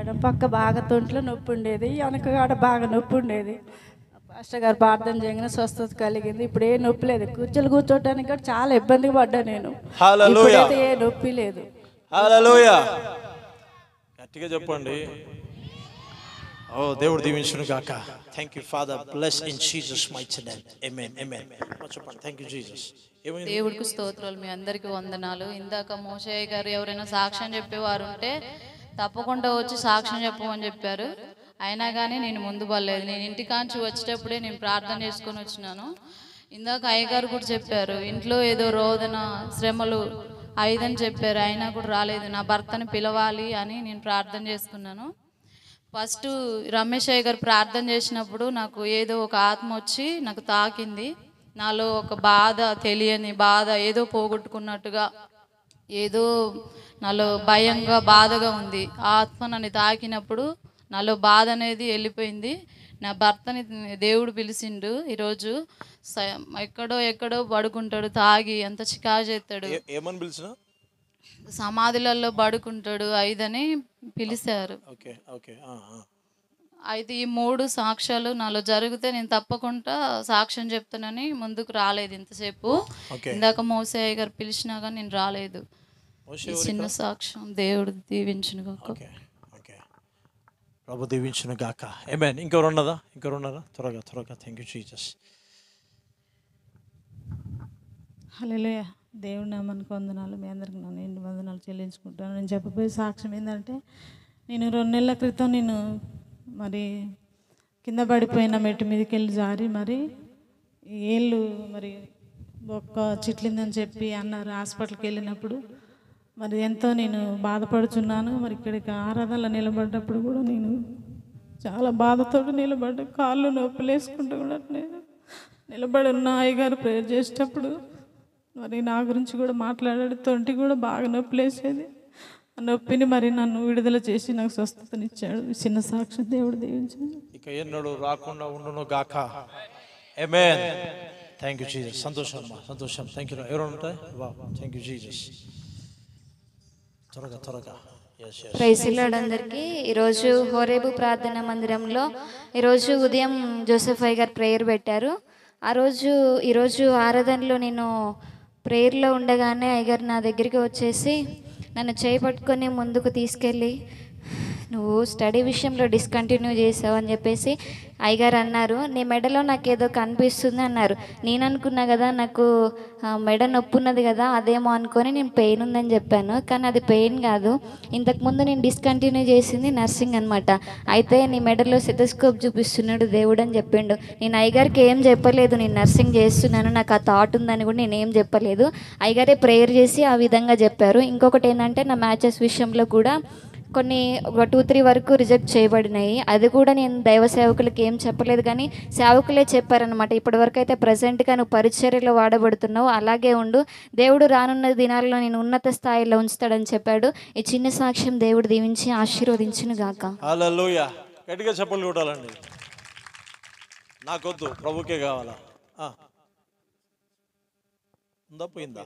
ఎడం పక్క బాగా తొంట్లో నొప్పి ఉండేది, వెనక బాగా నొప్పి ఉండేది. పాస్టర్ గారు ప్రార్థన చేయగానే స్వస్థత కలిగింది. ఇప్పుడు ఏ నొప్పి లేదు. కూర్చోటానికి కూడా చాలా ఇబ్బందిగా పడ్డా నేను. ఇప్పుడైతే ఏ నొప్పి లేదు. హల్లెలూయా. గట్టిగా చెప్పండి. ఓ దేవుడు దీవించును గాక. Thank you Father. Bless in Jesus mighty name. ఆమేన్. ఆమేన్. చెప్పండి. Thank you Jesus. దేవుడికి స్తోత్రాలు. మీ అందరికీ వందనాలు. ఇందాక మోషయ్య గారు ఎవరైనా సాక్ష్యం చెప్పేవారు ఉంటే తప్పకుండా వచ్చి సాక్ష్యం చెప్పమని చెప్పారు. అయినా కానీ నేను ముందు పడలేదు. నేను ఇంటికాంచి వచ్చేటప్పుడే నేను ప్రార్థన చేసుకొని వచ్చినాను. ఇందాక అయ్యగారు కూడా చెప్పారు ఇంట్లో ఏదో రోదన శ్రమలు అయిదని చెప్పారు. అయినా కూడా రాలేదు. నా భర్తను పిలవాలి అని నేను ప్రార్థన చేసుకున్నాను. ఫస్ట్ రమేష్ అయ్య గారు ప్రార్థన చేసినప్పుడు నాకు ఏదో ఒక ఆత్మ వచ్చి నాకు తాకింది. నాలో ఒక బాధ, తెలియని బాధ, ఏదో పోగొట్టుకున్నట్టుగా, ఏదో నాలో భయంగా బాధగా ఉంది. ఆ ఆత్మ నన్ను తాకినప్పుడు నాలో బాధ అనేది వెళ్ళిపోయింది. నా భర్తని దేవుడు పిలిచిండు. ఈరోజు ఎక్కడో పడుకుంటాడు, తాగి ఎంత చికా చేస్తాడు. ఏమని పిలిచినా సమాధులలో పడుకుంటాడు ఐదని పిలిచారు. అయితే ఈ 3 సాక్ష్యాలు నాలో జరిగితే నేను తప్పకుండా సాక్ష్యం చెప్తానని ముందుకు రాలేదు ఇంతసేపు. ఇందాక మోసయ్య గారు పిలిచినా కానీ నేను రాలేదు. చిన్న సాక్ష్యం. దేవుడు దీవించును గాక. ప్రభు దీవించును గాక. ఆమేన్. ఇంకెవరున్నదా? త్వరగా. Thank you Jesus. హల్లెలూయా. దేవుడి నామానికి వందనాలు. మీ అందరికి నేను ఎన్ని వందనాలు చెల్లించుకుంటాను. నేను చెప్పబోయే సాక్ష్యం ఏంటంటే, నేను 2 నెలల క్రితం నేను మరి కింద పడిపోయిన మెట్టు మీదకి వెళ్ళి జారి మరి ఏళ్ళు మరి బొక్క చిట్లిందని చెప్పి అన్నారు. హాస్పిటల్కి వెళ్ళినప్పుడు మరి ఎంతో నేను బాధపడుచున్నాను. మరి ఇక్కడికి ఆరాధనలో నిలబడ్డప్పుడు కూడా నేను చాలా బాధతో నిలబడ్డా. కాళ్ళు నొప్పులు వేసుకుంటూ కూడా నేను నిలబడి ఉన్న. అయ్యగారు ప్రేయర్ చేసేటప్పుడు మరి నా గురించి కూడా మాట్లాడాడు. తొంటి కూడా బాగా నొప్పులు వేసేది. ఆ నొప్పిని మరి నన్ను విడుదల చేసి నాకు స్వస్థతనిచ్చాడు. చిన్న సాక్షి. దేవుడు దీవించాడు. ఇక ఎన్నడూ రాకుండా ఉండును గాక. ఆమేన్. Thank you Jesus. సంతోషం. Thank you. ఎవరు ఉంటాయి? Thank you Jesus. త్వరగా. ప్రైజ్ ది లార్డ్ అందరికీ. ఈరోజు హోరేబు ప్రార్థనా మందిరంలో ఈరోజు ఉదయం జోసెఫ్ అయ్య గారు ప్రేయర్ పెట్టారు. ఈరోజు ఆరాధనలో నేను ప్రేయర్లో ఉండగానే అయ్యగారు నా దగ్గరికి వచ్చేసి నన్ను చేయి పట్టుకొని ముందుకు తీసుకెళ్ళి నువ్వు స్టడీ విషయంలో డిస్కంటిన్యూ చేసావు అని చెప్పేసి అయ్యగారు అన్నారు. నీ మెడలో నాకు ఏదో కనిపిస్తుంది అన్నారు. నేను అనుకున్నా కదా నాకు మెడ నొప్పి ఉన్నది కదా అదేమో అనుకొని నేను పెయిన్ ఉందని చెప్పాను. కానీ అది పెయిన్ కాదు. ఇంతకుముందు నేను డిస్కంటిన్యూ చేసింది నర్సింగ్ అనమాట. అయితే నీ మెడలో స్టెతస్కోప్ చూపిస్తున్నాడు దేవుడు అని చెప్పిండు. నేను అయ్యగారికి ఏం చెప్పలేదు, నేను నర్సింగ్ చేస్తున్నాను, నాకు ఆ థాట్ ఉందని కూడా నేనేం చెప్పలేదు. అయ్యగారే ప్రేయర్ చేసి ఆ విధంగా చెప్పారు. ఇంకొకటి ఏంటంటే నా మ్యాచెస్ విషయంలో కూడా కొన్ని ఒక 2-3 వరకు రిజెక్ట్ చేయబడినాయి. అది కూడా నేను దైవ సేవకులకి ఏం చెప్పలేదు, కానీ సేవకులే చెప్పారనమాట. ఇప్పటివరకు అయితే ప్రజెంట్గా నువ్వు పరిచర్యలో వాడబడుతున్నావు, అలాగే ఉండు, దేవుడు రానున్న దినాల్లో నేను ఉన్నత స్థాయిలో ఉంచుతాడని చెప్పాడు. ఈ చిన్న సాక్ష్యం దేవుడు దీవించి ఆశీర్వదించును గాక. హల్లెలూయా. గట్టిగా చప్పట్లు కొట్టాలండి. నాకొద్దు, ప్రభుకే కావాలా. ఉందా పోయిందా?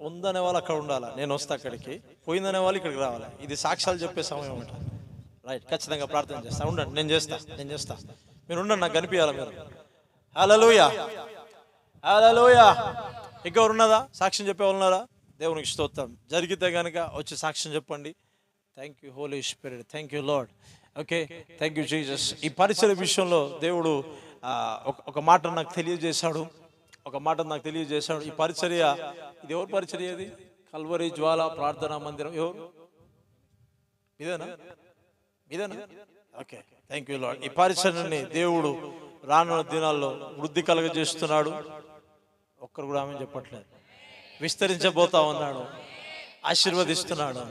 ఉందనే వాళ్ళు అక్కడ ఉండాలా, నేను వస్తా అక్కడికి. పోయిందనే వాళ్ళు ఇక్కడికి రావాలి. ఇది సాక్ష్యాలు చెప్పే సమయం ఉంటుంది. రైట్, ఖచ్చితంగా ప్రార్థన చేస్తా. ఉండండి, నేను చేస్తా. మీరు ఉండండి, నాకు కనిపించాలి మీరు. హల్లెలూయా, హల్లెలూయా. ఇంకెవరు ఉన్నదా సాక్ష్యం చెప్పేవాళ్ళు ఉన్నారా? దేవునికి స్తోత్రం. జరిగితే కనుక వచ్చి సాక్ష్యం చెప్పండి. Thank you Holi spirit, thank you Lord. Okay, thank you Jesus. ఈ పరిచయ విషయంలో దేవుడు ఒక మాట నాకు తెలియజేశాడు. ఈ పరిచర్య, ఇది ఎవరు పరిచర్య? ఇది కల్వరి జ్వాల ప్రార్థనా మందిరం. ఎవరు? ఇదేనా? Okay, thank you lord. ఈ పరిచర్యని దేవుడు రానున్న దినాల్లో వృద్ధి కలుగజేస్తున్నాడు. ఒక్కరు కూడా ఆమె చెప్పట్లేదు. విస్తరించబోతా ఉన్నాడు, ఆశీర్వదిస్తున్నాడు.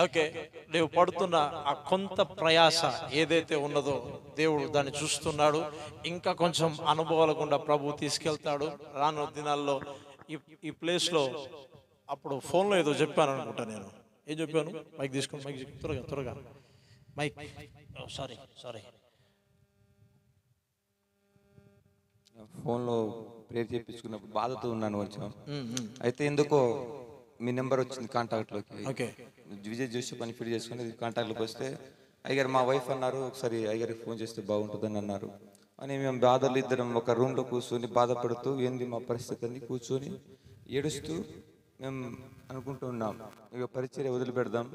ఓకే, నువ్వు పడుతున్న ఆ కొంత ప్రయాస ఏదైతే ఉన్నదో దేవుడు దాన్ని చూస్తున్నాడు. ఇంకా కొంచెం అనుభవాల గుండా ప్రభు తీసుకెళ్తాడు రానున్న దినాల్లో. ఈ ప్లేస్లో అప్పుడు ఫోన్లో ఏదో చెప్పాను అనుకుంటా. నేను ఏం చెప్పాను? మైక్ తీసుకోండి, మైక్ త్వరగా మైక్. సారీ ఫోన్లో ప్రేర్ చేయించుకున్నప్పుడు బాధతో ఉన్నాను కొంచెం. అయితే ఎందుకో మీ నెంబర్ వచ్చింది కాంటాక్ట్లోకి. ఓకే, విజయ్ జోషి పని ఫిట్ చేసుకుని కాంటాక్ట్లోకి వస్తే అయ్యగారు మా వైఫ్ అన్నారు, ఒకసారి అయ్యగారికి ఫోన్ చేస్తే బాగుంటుందని అన్నారు. అని మేము బాధలు ఇద్దరం ఒక రూమ్లో కూర్చొని బాధపడుతూ ఏంది మా పరిస్థితి అని కూర్చొని ఏడుస్తూ మేము అనుకుంటూ ఉన్నాం, ఇక పరిచర్య వదిలిపెడదాం,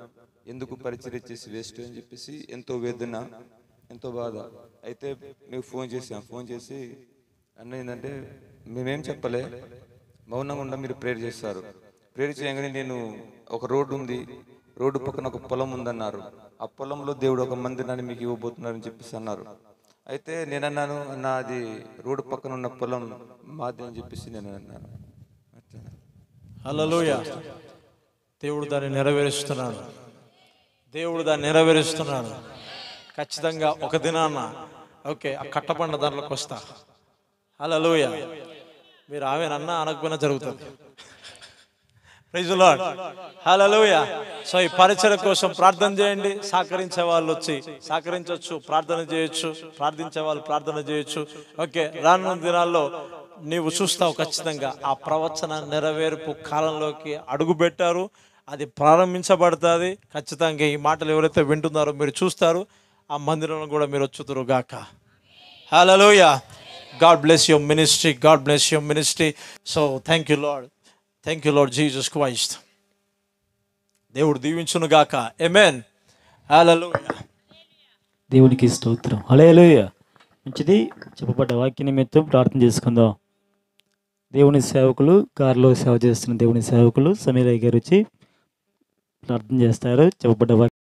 ఎందుకు పరిచర్య చేసి వేస్ట్ అని చెప్పేసి ఎంతో వేదన, ఎంతో బాధ. అయితే మీకు ఫోన్ చేసి అన్న ఏంటంటే మేమేం చెప్పలే, మౌనంగా ఉండ మీరు ప్రేయర్ చేస్తారు. ప్రేయర్ చేయగానే నేను ఒక రోడ్డు ఉంది, రోడ్డు పక్కన ఒక పొలం ఉందన్నారు. ఆ పొలంలో దేవుడు ఒక మందిరాన్ని మీకు ఇవ్వబోతున్నారని చెప్పేసి అన్నారు. అయితే నేను అన్నాను, అన్న అది రోడ్డు పక్కన ఉన్న పొలం మాది అని చెప్పేసి నేను అన్నాను. హల్లెలూయా. దేవుడు దాన్ని నెరవేరుస్తున్నాడు. ఖచ్చితంగా ఒక దినాన ఓకే ఆ కట్టబండ దాంట్లోకి వస్తా. హల్లెలూయా. మీరు ఆమెనన్నా అనకపోయినా జరుగుతుంది. Praise the Lord. Hallelujah. So ఈ పరిచర్య కోసం ప్రార్థన చేయండి. సహకరించే వాళ్ళు వచ్చి సహకరించవచ్చు, ప్రార్థన చేయొచ్చు, ప్రార్థించే వాళ్ళు ప్రార్థన చేయొచ్చు. ఓకే, రానున్న దినాల్లో నీవు చూస్తావు ఖచ్చితంగా ఆ ప్రవచన నెరవేర్పు కాలంలోకి అడుగు పెట్టారు. అది ప్రారంభించబడుతుంది. ఖచ్చితంగా ఈ మాటలు ఎవరైతే వింటున్నారో మీరు చూస్తారు. ఆ మందిరంలో కూడా మీరు వచ్చుదురు గాక. హల్లెలూయా. God bless your ministry. So thank you Lord Jesus Christ. దేవుడు దీవించును గాక. ఆమేన్. హల్లెలూయా. దేవునికి స్తోత్రం. హల్లెలూయా. మంచిది. చెప్పబడ్డ వాక్య నిమిత్తం ప్రార్థన చేసుకుందాం. దేవుని సేవకులు, కారులో సేవ చేస్తున్న దేవుని సేవకులు సమీరయ్య గారు వచ్చి ప్రార్థన చేస్తారు. చెప్పబడ్డ